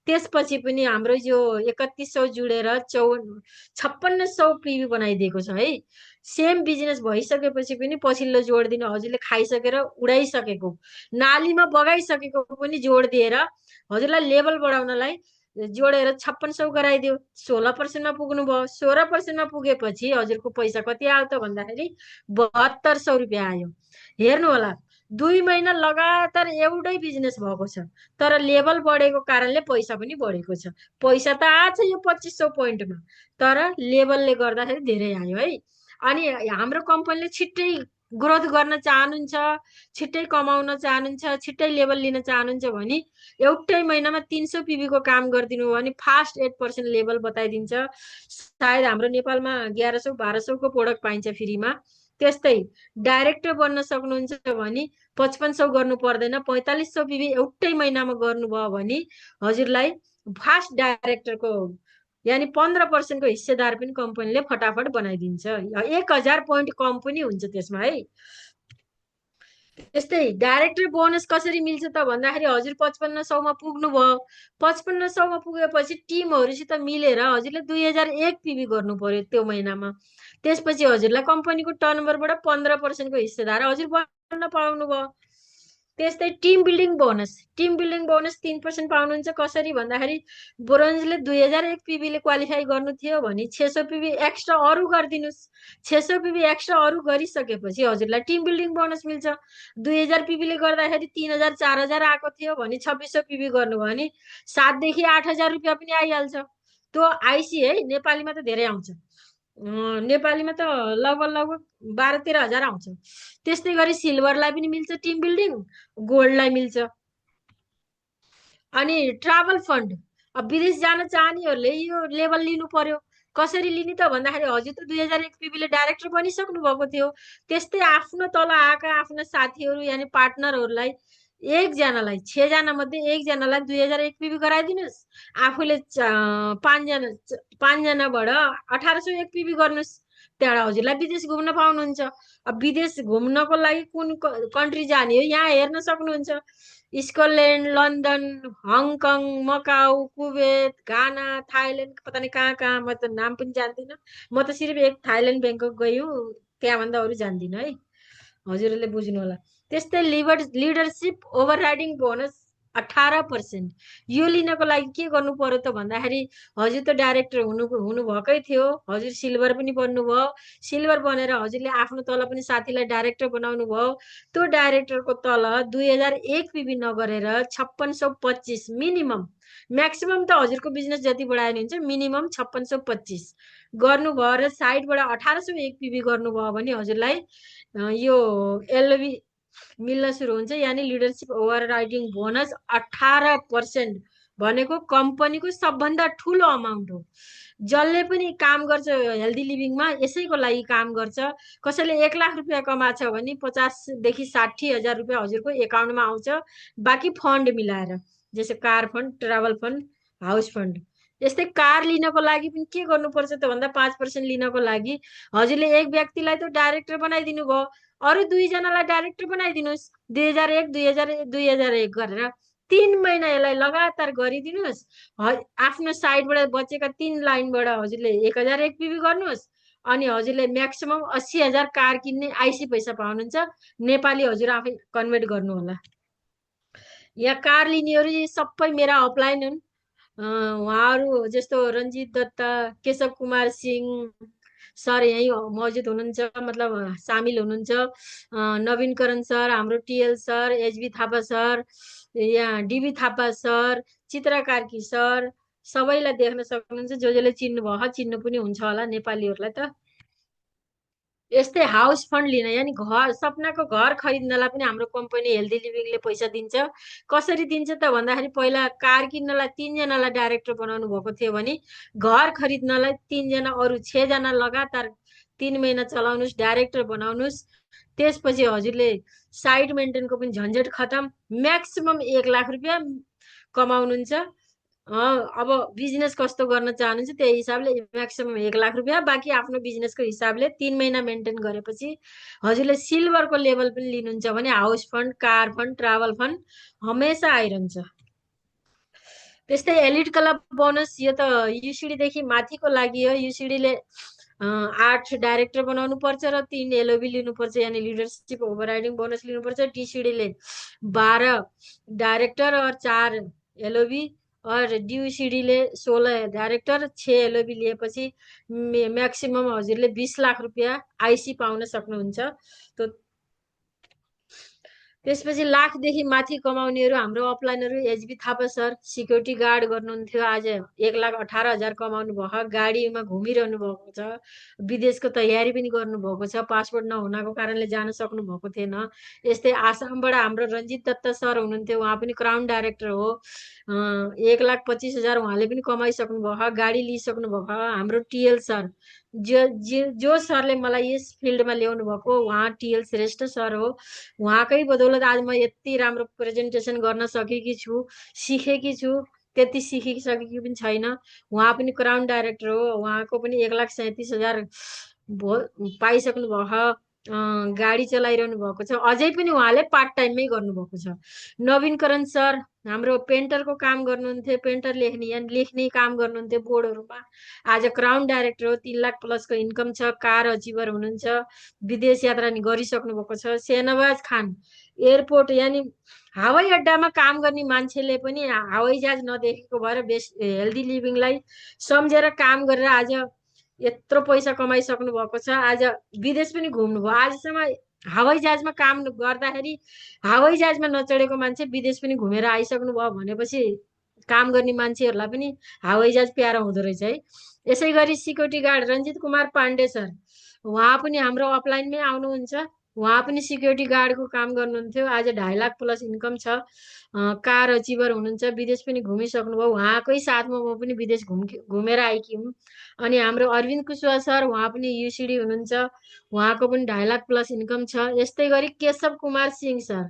त्यसपछि पनि हाम्रो यो 3100 जुडेर 5600 पिबी बनाइदिएको छ है। सेम बिजनेस भइसकेपछि पनि पछिल्लो जोड दिन हजुरले खाइसकेर उडाइसकेको, नालीमा बगाइसकेको पनि जोड दिएर हजुरलाई लेभल बढाउनलाई जोडेर 5600 गराइदियो, 16% मा पुग्नु भयो। 16% मा पुगेपछि हजुरको पैसा कति आयो त भन्दाखेरि 7200 रुपियाँ आयो। हेर्नु होला, 2 महिना लगातार एउटै बिजनेस भएको छ तर लेभल बढेको कारणले पैसा पनि बढेको छ। पैसा त आछ यो 2500 पोइन्टमा, तर लेभलले गर्दाखेरि धेरै आयो है। अनि हाम्रो कम्पनीले छिट्टै ग्रोथ गर्न चाहनुहुन्छ, छिट्टै कमाउन चाहनुहुन्छ, छिट्टै लेभल लिन चाहनुहुन्छ भने एउटै महिनामा 300 पिबी को काम गरिदिनु हो भने फास्ट 8% लेभल बताइदिन्छ। सायद हाम्रो नेपालमा 1100 1200 को प्रोडक्ट पाइन्छ फ्रीमा। त्यस्तै डाइरेक्टर बन्न सक्नुहुन्छ भने 5500 गर्नु पर्दैन, 4500 पिबी एउटै महिनामा गर्नुभयो भने हजुरलाई फास्ट डाइरेक्टरको यानि 15% को हिस्सेदार पनि कम्पनीले फटाफट बनाइदिन्छ। 1000 पोइन्ट कम पनि हुन्छ त्यसमा है। त्यस्तै डाइरेक्टर बोनस कसरी मिल्छ त भन्दाखेरि हजुर 5500 मा पुग्नुभयो, 5500 मा पुगेपछि टिमहरुसित मिलेर हजुरले 2001 पिबी गर्नु पर्यो त्यो महिनामा। त्यसपछि हजुरलाई कम्पनीको टर्नओभरबाट 15% को हिस्सेदार हजुर बन्न पाउनुभयो। त्यस्तै team building bonus, team building bonus 3% पाउनुहुन्छ। कसरी भन्दाखेरि ब्रोन्जले 2001 पिबीले क्वालिफाई गर्नु थियो भने 600 पिबी एक्स्ट्रा अरु गरिदिनुस्। 600 पिबी एक्स्ट्रा अरु गरिसकेपछि हजुरलाई टिम बिल्डिङ बोनस मिल्छ। 2000 पिबीले गर्दाखेरि 3000 4000 आएको थियो भने 2600 पिबी गर्नुभयो भने 7 देखि 8000 रुपियाँ पनि आइहाल्छ। त्यो आइसी है, नेपालीमा त धेरै आउँछ। नेपालीमा त लगभग लगभग 12-13 हजार आउँछ। त्यस्तै गरी सिल्भरलाई पनि मिल्छ टिम बिल्डिङ, गोल्डलाई मिल्छ। अनि ट्राभल फन्ड, अब विदेश जान चाहनेहरूले यो लेभल लिनु पर्यो। कसरी लिने त भन्दाखेरि हजुर त 2001 पिबीले डाइरेक्टर बनिसक्नु भएको थियो। त्यस्तै आफ्नो तल आएका आफ्ना साथीहरू यानि पार्टनरहरूलाई एकजनालाई 6 जना मध्ये एकजनालाई 2001 पिबी गराइदिनुहोस्। आफूले 5 जनाबाट 1801 पिबी गर्नुहोस्। त्यहाँबाट हजुरलाई विदेश घुम्न पाउनुहुन्छ। अब विदेश घुम्नको लागि कुन कन्ट्री जाने हो यहाँ हेर्न सक्नुहुन्छ। Scotland, London, Hong Kong, Macau, Kuwait, Ghana, Thailand, पता नहीं कहाँ कहाँ, म त नाम पनि जान्दिनँ। म त सिर्फ एक थाइल्यान्ड ब्याङ्कक गई हुँ, त्यहाँभन्दा अरू जान्दिनँ है, हजुरहरूले बुझ्नु होला। त्यस्तै लिडरसिप ओभरराइडिङ बोनस 18%। यो लिनको लागि के गर्नु पर्यो त भन्दाखेरि हजुर त डाइरेक्टर हुनुभएकै थियो, हजुर सिल्भर पनि बन्नुभयो। सिल्भर बनेर हजुरले आफ्नो तल पनि साथीलाई डाइरेक्टर बनाउनु भयो। त्यो डाइरेक्टरको तल 2001 पिबी नगरेर 5625 मिनिमम, म्याक्सिमम त हजुरको बिजनेस जति बढायो भने हुन्छ, मिनिमम 5625 गर्नुभयो र साइडबाट 1801 पिबी गर्नुभयो भने हजुरलाई यो एलओबी मिल्न सुरु हुन्छ। यानि लिडरसिप ओभर राइडिङ बोनस 18% भनेको कम्पनीको सबभन्दा ठुलो अमाउन्ट हो। जसले पनि काम गर्छ हेल्दी लिभिङमा यसैको लागि काम गर्छ। कसैले 1 लाख रुपियाँ कमाछ भने 50 देखि 60 हजार रुपियाँ हजुरको एकाउन्टमा आउँछ, बाँकी फन्ड मिलाएर, जस्तो car fund, travel fund, house fund. यस्तै कार लिनको लागि पनि के गर्नुपर्छ त भन्दा 5% लिनको लागि हजुरले एक व्यक्तिलाई त डाइरेक्टर बनाइदिनु भयो, अरू 2 जनालाई डाइरेक्टर बनाइदिनुहोस्। 2001 2001 गरेर 3 महिना यसलाई लगातार गरिदिनुहोस्। आफ्नो साइडबाट बचेका 3 लाइनबाट हजुरले 1001 पिबी गर्नुहोस्। अनि हजुरले म्याक्सिमम 80 हजार कार किन्ने आइसी पैसा पाउनुहुन्छ। नेपाली हजुर आफै कन्भर्ट गर्नु होला। यहाँ कार लिनेहरू सबै मेरा अपलाइन हुन्। उहाँहरू जस्तो रञ्जित दत्त, केशव कुमार सिंह सर यही मौजुद हुनुहुन्छ, मतलब सामिल हुनुहुन्छ। नवीनकरण सर, हाम्रो TL sir, HB Thapa sir, यहाँ DB Thapa sir, Chitra Karki sir, सबैलाई देख्न सक्नुहुन्छ। जसले चिन्नु भयो चिन्नु पनि हुन्छ होला नेपालीहरूलाई त। यस्तै हाउस फन्ड लिन यानि घर, सपनाको घर खरिद्नलाई पनि हाम्रो कम्पनी हेल्दी लिभिङले पैसा दिन्छ। कसरी दिन्छ त भन्दाखेरि पहिला कार किन्नलाई 3 जनालाई डाइरेक्टर बनाउनु भएको थियो भने घर खरिद्नलाई 3 जना, अरू 6 जना लगातार 3 महिना चलाउनुहोस्, डाइरेक्टर बनाउनुहोस्। त्यसपछि हजुरले साइड मेन्टेनको पनि झन्झट खतम। म्याक्सिमम 1 लाख रुपियाँ कमाउनुहुन्छ। अब बिजनेस कस्तो गर्न चाहनुहुन्छ त्यही हिसाबले म्याक्सिमम 1 लाख रुपियाँ, बाँकी आफ्नो बिजनेसको हिसाबले 3 महिना मेन्टेन गरेपछि हजुरले सिल्भरको लेभल पनि लिनुहुन्छ भने house fund, car fund, travel fund हमेसा आइरहन्छ। त्यस्तै एलिट क्लब बोनस, यो त युसिडीदेखि माथिको लागि हो। युसिडीले 8 डाइरेक्टर बनाउनु पर्छ र 3 एलओबी लिनुपर्छ, यानि लिडरसिप ओभरराइडिङ बोनस लिनुपर्छ। टिसिडीले 12 डाइरेक्टर और 4 एलओबी, और डियुसिडीले 16 डाइरेक्टर 6 एलओबी लिएपछि म्याक्सिमम हजुरले 20 लाख रुपियाँ आइसी पाउन सक्नुहुन्छ। त्यसपछि लाखदेखि माथि कमाउनेहरू हाम्रो अपलाइनहरू HB Thapa sir, security guard गर्नुहुन्थ्यो, आज 1,18,000 कमाउनु भयो। गाडीमा घुमिरहनु भएको छ, विदेशको तयारी पनि गर्नुभएको छ, पासपोर्ट नहुनको कारणले जान सक्नु भएको थिएन। यस्तै आसामबाट हाम्रो रञ्जित दत्त सर हुनुहुन्थ्यो, उहाँ पनि क्राउन डाइरेक्टर हो। 1,25,000 उहाँले पनि कमाइसक्नु भयो, गाडी लिइसक्नु भएको। हाम्रो टिएल सर, जो सरले मलाई यस फिल्डमा ल्याउनु भएको उहाँ टिएल श्रेष्ठ सर हो। उहाँकै बदौलत आज म यति राम्रो प्रेजेन्टेसन गर्न सकेकी छु, सिकेकी छु। त्यति सिकिसकेकी पनि छैन। उहाँ पनि क्राउन डाइरेक्टर हो, उहाँको पनि 1,37,000 पाइसक्नु भयो। गाडी चलाइरहनु भएको छ, अझै पनि उहाँले पार्ट टाइममै गर्नुभएको छ। नवीनकरण सर हाम्रो पेन्टरको काम गर्नुहुन्थ्यो, पेन्टर लेख्ने यानि लेख्ने काम गर्नुहुन्थ्यो बोर्डहरूमा, आज क्राउन डाइरेक्टर हो। 3 लाख प्लसको इन्कम छ, कार अचिभर हुनुहुन्छ, विदेश यात्रा नि गरिसक्नु भएको छ। सेहनवाज खान एयरपोर्ट यानि हवाई अड्डामा काम गर्ने मान्छेले पनि हवाई जहाज नदेखेको भएर हेल्दी लिभिङलाई सम्झेर काम गरेर आज यत्रो पैसा कमाइसक्नु भएको छ। आज विदेश पनि घुम्नुभयो। आजसम्म हवाई जहाजमा काम गर्दाखेरि हवाई जहाजमा नचढेको मान्छे विदेश पनि घुमेर आइसक्नु भयो भनेपछि काम गर्ने मान्छेहरूलाई पनि हवाईजहाज प्यारो हुँदो रहेछ है। यसै गरी security guard Ranjit Kumar Pandey sir, उहाँ पनि हाम्रो अपलाइनमै आउनुहुन्छ। उहाँ पनि सिक्युरिटी गार्डको काम गर्नुहुन्थ्यो। आज 2.5 लाख प्लस इन्कम छ। कार अचिभर हुनुहुन्छ, विदेश पनि घुमिसक्नुभयो। उहाँकै साथमा म पनि विदेश घुमेर आएकी हुँ। अनि हाम्रो अरविन्द कुशवाहा सर, उहाँ पनि युसिडी हुनुहुन्छ। उहाँको पनि 2.5 लाख प्लस इन्कम छ। यस्तै गरी केशव कुमार सिंह सर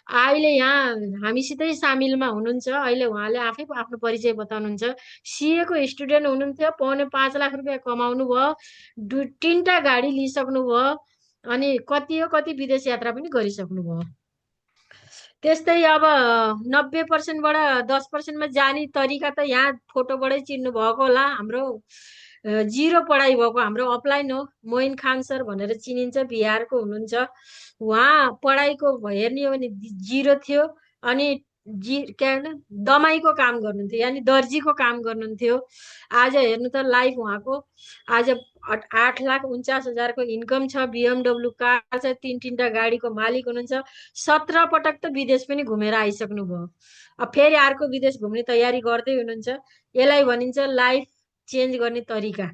अहिले यहाँ हामीसितै सामेलमा हुनुहुन्छ। अहिले उहाँले आफै आफ्नो परिचय बताउनुहुन्छ। सिएको स्टुडेन्ट हुनुहुन्थ्यो, 4.5 लाख रुपियाँ कमाउनु भयो, 3टा गाडी लिइसक्नु भयो, अनि कति विदेश यात्रा पनि गरिसक्नु भयो। त्यस्तै अब 90%बाट 10%मा जाने तरिका त यहाँ फोटोबाटै चिन्नु भएको होला। हाम्रो 0 पढाइ भएको हाम्रो अपलाइन हो। मोइन खान सर भनेर चिनिन्छ, बिहारको हुनुहुन्छ। उहाँ पढाइको हेर्ने हो भने 0 थियो। अनि के अरे दमाईको काम गर्नुहुन्थ्यो, यानि दर्जीको काम गर्नुहुन्थ्यो। आज हेर्नु त लाइफ उहाँको आज 8,49,000 इन्कम छ। BMW कार छ, 3-3टा गाडीको मालिक हुनुहुन्छ। 17 पटक त विदेश पनि घुमेर आइसक्नु भयो। अब फेरि अर्को विदेश घुम्ने तयारी गर्दै हुनुहुन्छ। यसलाई भनिन्छ लाइफ चेन्ज गर्ने तरिका।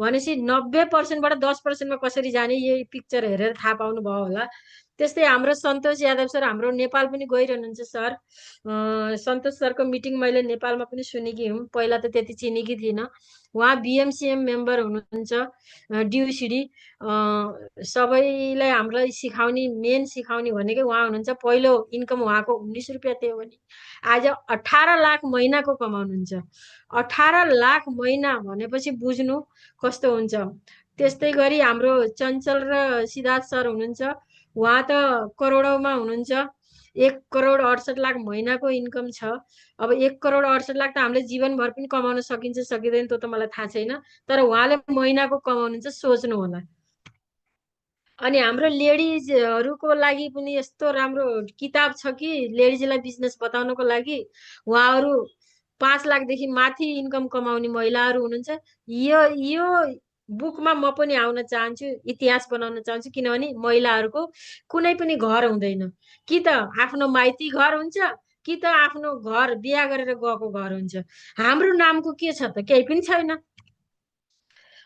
भनेपछि 90%बाट 10%मा कसरी जाने यही पिक्चर हेरेर थाहा पाउनु भयो होला। त्यस्तै हाम्रो सन्तोष यादव सर हाम्रो नेपाल पनि गइरहनुहुन्छ सर। सन्तोष सरको मिटिङ मैले नेपालमा पनि सुनेकी हुँ, पहिला त त्यति चिनेकी थिइनँ। उहाँ BMCM मेम्बर हुनुहुन्छ, DUCD। सबैलाई हामीलाई सिकाउने मेन सिकाउने भनेकै उहाँ हुनुहुन्छ। पहिलो इन्कम उहाँको 19 रुपियाँ थियो भने आज 18 लाख महिनाको कमाउनुहुन्छ। 18 लाख महिना भनेपछि बुझ्नु कस्तो हुन्छ। त्यस्तै गरी हाम्रो चञ्चल र सिद्धार्थ सर हुनुहुन्छ। उहाँ त करोडौँमा हुनुहुन्छ। 1,68,00,000 महिनाको इन्कम छ। अब 1,68,00,000 त हामीले जीवनभर पनि कमाउन सकिन्छ सकिँदैन त्यो त मलाई थाहा छैन, तर उहाँले महिनाको कमाउनुहुन्छ, सोच्नु होला। अनि हाम्रो लेडिजहरूको लागि पनि यस्तो राम्रो किताब छ कि लेडिजलाई बिजनेस बताउनको लागि। उहाँहरू 5 लाखदेखि माथि इन्कम कमाउने महिलाहरू हुनुहुन्छ। यो बुकमा म पनि आउन चाहन्छु, इतिहास बनाउन चाहन्छु। किनभने महिलाहरूको कुनै पनि घर हुँदैन, कि त आफ्नो माइती घर हुन्छ, कि त आफ्नो घर बिहा गरेर गएको घर हुन्छ। हाम्रो नामको के छ त? केही पनि छैन।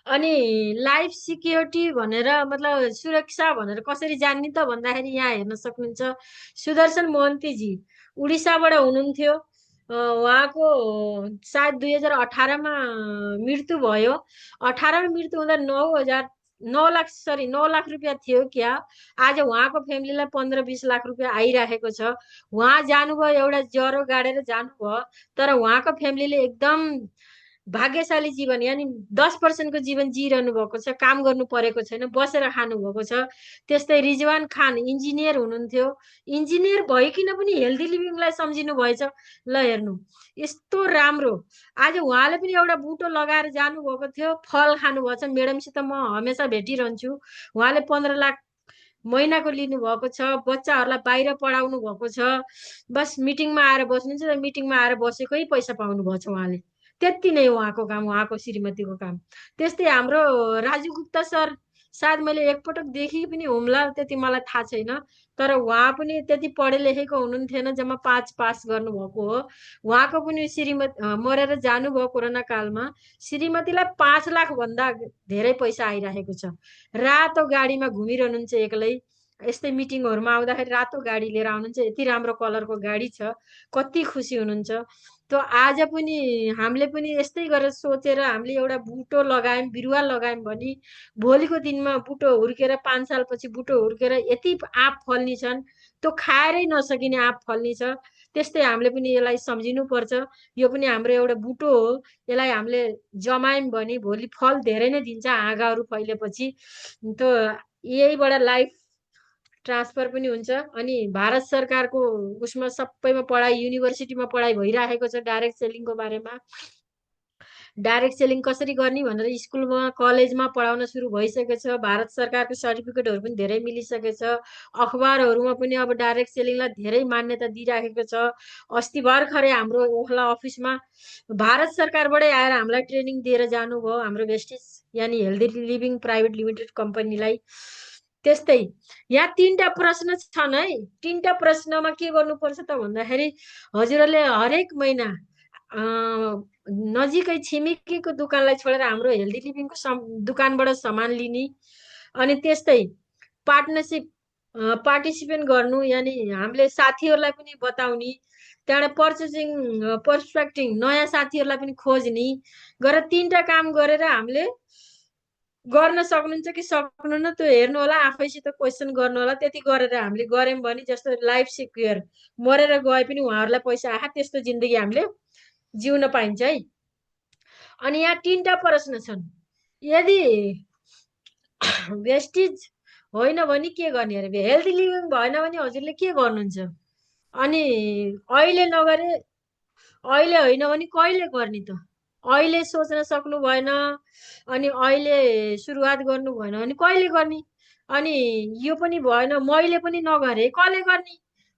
अनि लाइफ सिक्योरिटी भनेर मतलब सुरक्षा भनेर कसरी जान्ने त भन्दाखेरि यहाँ हेर्न सक्नुहुन्छ। सुदर्शन मोहन्तीजी उडिसाबाट हुनुहुन्थ्यो। उहाँको सायद 2018मा मृत्यु भयो। 18मा मृत्यु हुँदा 9 लाख रुपियाँ थियो क्या। आज उहाँको फ्यामिलीलाई 15-20 लाख रुपियाँ आइराखेको छ। उहाँ जानुभयो, एउटा ज्वरो गाडेर जानुभयो, तर उहाँको फ्यामिलीले एकदम भाग्यशाली जीवन यानि 10%को जीवन जिरहनु भएको छ। काम गर्नु परेको छैन, बसेर खानु भएको छ। त्यस्तै रिजवान खान इन्जिनियर हुनुहुन्थ्यो। इन्जिनियर भइकिन पनि हेल्दी लिभिङलाई सम्झिनु भएछ। ल हेर्नु यस्तो राम्रो। आज उहाँले पनि एउटा बुटो लगाएर जानुभएको थियो, फल खानुभएको छ। म्याडमसित म हमेसा भेटिरहन्छु। उहाँले 15 लाख महिनाको लिनु भएको छ। बच्चाहरूलाई बाहिर पढाउनु भएको छ। बस मिटिङमा आएर बस्नुहुन्छ, मिटिङमा आएर बसेकै पैसा पाउनु भएको छ उहाँले। त्यति नै उहाँको काम, उहाँको श्रीमतीको काम। त्यस्तै हाम्रो राजु गुप्ता सर सायद मैले एकपटक देखी पनि हुम्ला, त्यति मलाई थाहा छैन, तर उहाँ पनि त्यति पढे लेखेको हुनुहुन्थेन, जम्मा 5 पास गर्नुभएको हो। उहाँको पनि श्रीमती मरेर जानुभयो कोरोना कालमा। श्रीमतीलाई 5 लाख भन्दा धेरै पैसा आइरहेको छ। रातो गाडीमा घुमिरहनुहुन्छ एक्लै। यस्तै मिटिङहरूमा आउँदाखेरि रातो गाडी लिएर आउनुहुन्छ। यति राम्रो कलरको गाडी छ, कति खुसी हुनुहुन्छ। त आज पनि हामीले पनि यस्तै गरेर सोचेर हामीले एउटा बुटो लगायौँ, बिरुवा लगायौँ भने भोलिको दिनमा बुटो हुर्केर 5 सालपछि बुटो हुर्केर यति आँप फल्ने छन्, त्यो खाएरै नसकिने आँप फल्ने छ। त्यस्तै हामीले पनि यसलाई सम्झिनु पर्छ। यो पनि हाम्रो एउटा बुटो हो। यसलाई हामीले जमायौँ भने भोलि फल धेरै नै दिन्छ हाँगाहरू फैलेपछि। त यहीबाट लाइफ ट्रान्सफर पनि हुन्छ। अनि भारत सरकारको उसमा सबैमा पढाइ, युनिभर्सिटीमा पढाइ भइराखेको छ डाइरेक्ट सेलिङको बारेमा। डाइरेक्ट सेलिङ कसरी गर्ने भनेर स्कुलमा कलेजमा पढाउन सुरु भइसकेको छ। भारत सरकारको सर्टिफिकेटहरू पनि धेरै मिलिसकेको छ। अखबारहरूमा पनि अब डाइरेक्ट सेलिङलाई धेरै मान्यता दिइराखेको छ। अस्ति भर्खरै हाम्रो ओखला अफिसमा भारत सरकारबाटै आएर हामीलाई ट्रेनिङ दिएर जानुभयो, हाम्रो वेस्टिज यानि हेल्दी लिभिङ प्राइभेट लिमिटेड कम्पनीलाई। त्यस्तै यहाँ 3टा प्रश्न छन् है। 3टा प्रश्नमा के गर्नुपर्छ त भन्दाखेरि हजुरहरूले हरेक महिना नजिकै छिमेकीको दुकानलाई छोडेर हाम्रो हेल्दी लिभिङको दुकानबाट सामान लिने, अनि त्यस्तै पार्टनरसिप पार्टिसिपेट गर्नु, यानि हामीले साथीहरूलाई पनि बताउने, त्यहाँबाट पर्सपेक्टिङ नयाँ साथीहरूलाई पनि खोज्ने गरेर 3टा काम गरेर हामीले गर्न सक्नुहुन्छ कि सक्नुहुन्न त्यो हेर्नु होला, आफैसित क्वेसन गर्नु होला। त्यति गरेर हामीले गऱ्यौँ भने, जस्तो लाइफ सिक्योर, मरेर गए पनि उहाँहरूलाई पैसा आहा, त्यस्तो जिन्दगी हामीले जिउन पाइन्छ है। अनि यहाँ 3टा प्रश्न छन्। यदि वेस्टिज होइन भने के गर्ने अरे, हेल्दी लिभिङ भएन भने हजुरले के गर्नुहुन्छ? अनि अहिले नगरे अहिले होइन भने कहिले गर्ने त? अहिले सोच्न सक्नु भएन, अनि अहिले सुरुवात गर्नु भएन भने कहिले गर्ने? अनि यो पनि भएन, मैले पनि नगरे कसले गर्ने?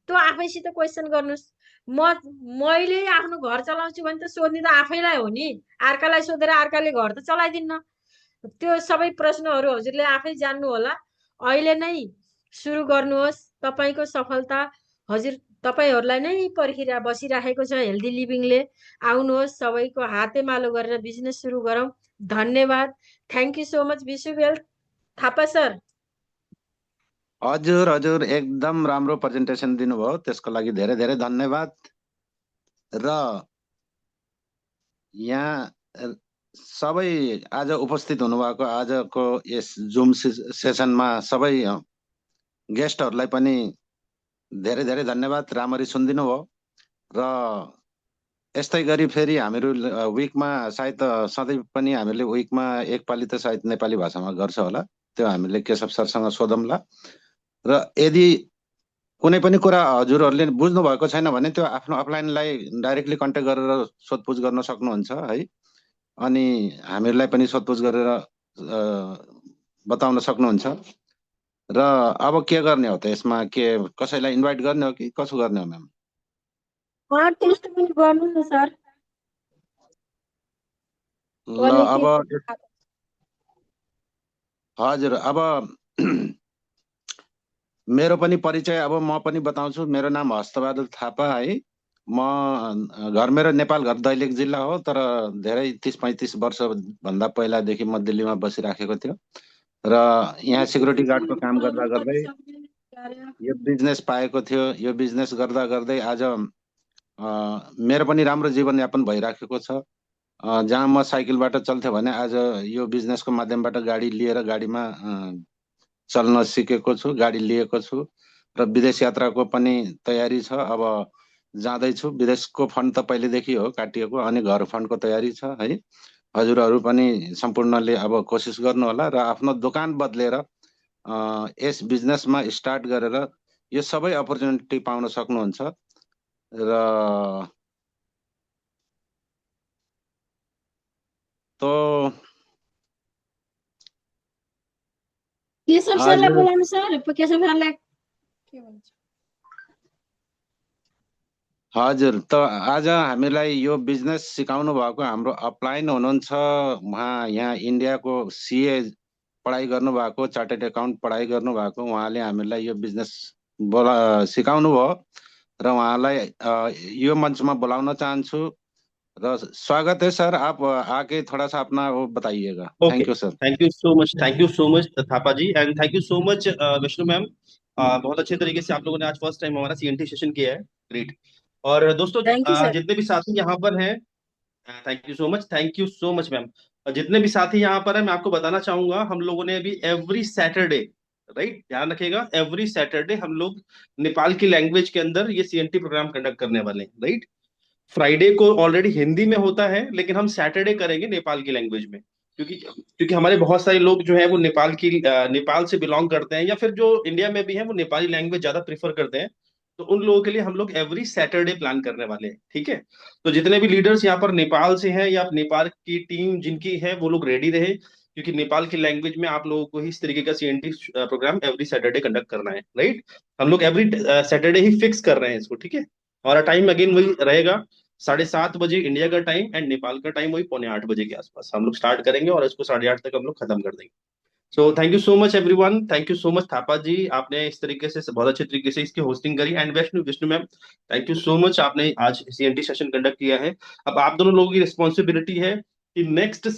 त्यो आफैसित क्वेसन गर्नुहोस्। मैले आफ्नो घर चलाउँछु भने त सोध्ने त आफैलाई हो नि, अर्कालाई सोधेर अर्काले घर त चलाइदिन्न। त्यो सबै प्रश्नहरू हजुरले आफै जान्नु होला। अहिले नै सुरु गर्नुहोस्, तपाईँको सफलता हजुर तपाईँहरूलाई नै बसिराखेको छ। हेल्दी लिभिङले आउनुहोस्, सबैको हातेमालो गरेर बिजनेस सुरु गरौँ। धन्यवाद। Thank you so much Vishubel Thapa sir. हजुर हजुर एकदम राम्रो प्रेजेन्टेसन दिनुभयो, त्यसको लागि धेरै धेरै धन्यवाद। र यहाँ सबै आज उपस्थित हुनुभएको आजको यस जुम सेसनमा सबै गेस्टहरूलाई पनि धेरै धेरै धन्यवाद, राम्ररी सुनिदिनु भयो। र यस्तै गरी फेरि हामीहरू विकमा सायद सधैँ पनि हामीले विकमा एकपालि त सायद नेपाली भाषामा गर्छ होला, त्यो हामीले केशव सरसँग सोधौँला। र यदि कुनै पनि कुरा हजुरहरूले बुझ्नु भएको छैन भने त्यो आफ्नो अपलाइनलाई डाइरेक्टली कन्ट्याक्ट गरेर सोधपुछ गर्न सक्नुहुन्छ है। अनि हामीहरूलाई पनि सोधपुछ गरेर बताउन सक्नुहुन्छ। र अब के गर्ने हो त यसमा? के कसैलाई इन्भाइट गर्ने हो कि कसो गर्ने हो म्याम? टेस्ट पनि गर्नु न सर। ल अब हजुर, अब मेरो पनि परिचय अब म पनि बताउँछु। मेरो नाम हस्तबहादुर थापा है। म घर मेरो नेपाल घर दैलेख जिल्ला हो, तर धेरै 30-35 वर्ष भन्दा पहिलादेखि म दिल्लीमा बसिराखेको थियो। र यहाँ सिक्युरिटी गार्डको काम गर्दा गर्दै यो बिजनेस पाएको थियो। यो बिजनेस गर्दा गर्दै आज मेरो पनि राम्रो जीवनयापन भइराखेको छ। जहाँ म साइकलबाट चल्थ्यो भने आज यो बिजनेसको माध्यमबाट गाडी लिएर गाडीमा चल्न सिकेको छु, गाडी लिएको छु। र विदेश यात्राको पनि तयारी छ। अब जाँदैछु। विदेशको फन्ड त पहिलेदेखि हो काटिएको, अनि घर फन्डको तयारी छ है। हजुरहरू पनि सम्पूर्णले अब कोसिस गर्नु होला र आफ्नो दोकान बदलेर यस बिजनेसमा स्टार्ट गरेर यो सबै अपर्च्युनिटी पाउन सक्नुहुन्छ। र तो केशव सरलाई बोलाउनु सर। केशव सरलाई के भन्छ? हजुर, त आज हामीलाई यो बिजनेस सिकाउनु भएको हाम्रो अपलाइन हुनुहुन्छ। उहाँ यहाँ इन्डियाको सीए पढाइ गर्नुभएको, चार्टर्ड एकाउन्ट पढाइ गर्नुभएको। उहाँले हामीलाई यो बिजनेस सिकाउनु भयो र उहाँलाई यो मञ्चमा बोलाउन चाहन्छु। र स्वागत है सर, आप आके थोड़ा सा अपना वो बताइएगा। Thank you sir. Thank you so much Thapa ji, and thank you so much Vishnu ma'am. बहुत अच्छे तरीके से आप लोगों ने आज फर्स्ट टाइम हमारा सीएनटी सेशन किया है। ग्रेट। और दोस्तों जितने भी साथी यहाँ पर हैं, thank you so much ma'am. जितने भी साथी यहाँ पर हैं, मैं आपको बताना चाहूंगा, हम लोगों ने अभी एवरी सैटरडे, राइट, ध्यान रखिएगा, एवरी सैटरडे हम लोग नेपाल की लैंग्वेज के अंदर ये सीएनटी प्रोग्राम कंडक्ट करने वाले हैं। राइट, फ्राइडे को ऑलरेडी हिंदी में होता है, लेकिन हम सैटरडे करेंगे नेपाल की लैंग्वेज में, क्योंकि हमारे बहुत सारे लोग जो है वो नेपाल से बिलोंग करते हैं, या फिर जो इंडिया में भी है वो नेपाली लैंग्वेज ज्यादा प्रेफर करते हैं। तो उन लोगों के लिए हम लोग एवरी सैटरडे प्लान करने वाले हैं। ठीक है, तो जितने भी लीडर्स यहाँ पर नेपाल से हैं या नेपाल की टीम जिनकी है, वो लोग रेडी रहे, क्योंकि नेपाल की लैंग्वेज में आप लोगों को ही इस तरीके का CNT program every Saturday conduct करना है। राइट, हम लोग एवरी सैटरडे ही फिक्स कर रहे हैं इसको। ठीक है, हमारा टाइम अगेन वही रहेगा, 7:30 बजे इंडिया का टाइम, एंड नेपाल का टाइम वही 7:45 बजे के आसपास हम लोग स्टार्ट करेंगे, और इसको 8:30 तक हम लोग खत्म कर देंगे। So thank you so much everyone, thank you so much Thapa ji, आपने इस तरीके से बहुत अच्छे तरीके से इसकी होस्टिंग करी। And Vaishnu Vishnu ma'am, thank you so much, आपने आज सीएनटी सेशन कंडक्ट किया है। अब आप दोनों लोगों की रिस्पॉन्सिबिलिटी है कि नेक्स्ट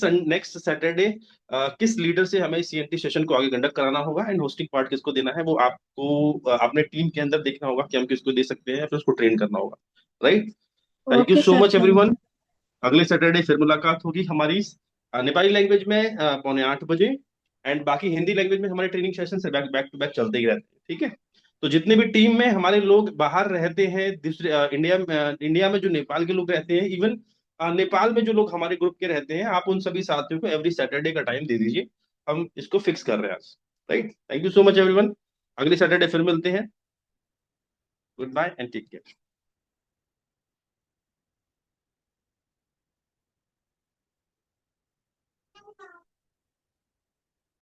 सैटरडे किस लीडर से हमें सीएनटी सेशन को आगे कंडक्ट कराना होगा एंड होस्टिंग पार्ट किसको देना है, वो आपको अपने टीम के अंदर देखना होगा कि हम किसको दे सकते हैं, फिर उसको ट्रेन करना होगा। Right, thank you okay so sir, much thank everyone. You. अगले सैटरडे फिर मुलाकात होगी हमारी नेपाली लैंग्वेज में 7:45 बजे। एंड बाकी हिंदी लैंग्वेज में हमारे ट्रेनिंग सेशन से बैक बैक टू बैक चलते ही रहते हैं, ठीक है। तो जितने भी टीम में हमारे लोग बाहर रहते हैं, दूसरे इंडिया में जो नेपाल के लोग रहते हैं, इवन नेपाल में जो लोग हमारे ग्रुप के रहते हैं, आप उन सभी साथियों को एवरी सैटरडे का टाइम दे दीजिए। हम इसको फिक्स कर रहे हैं आज। Right, thank you so much everyone, अगले सैटरडे फिर मिलते हैं। Good bye and take care.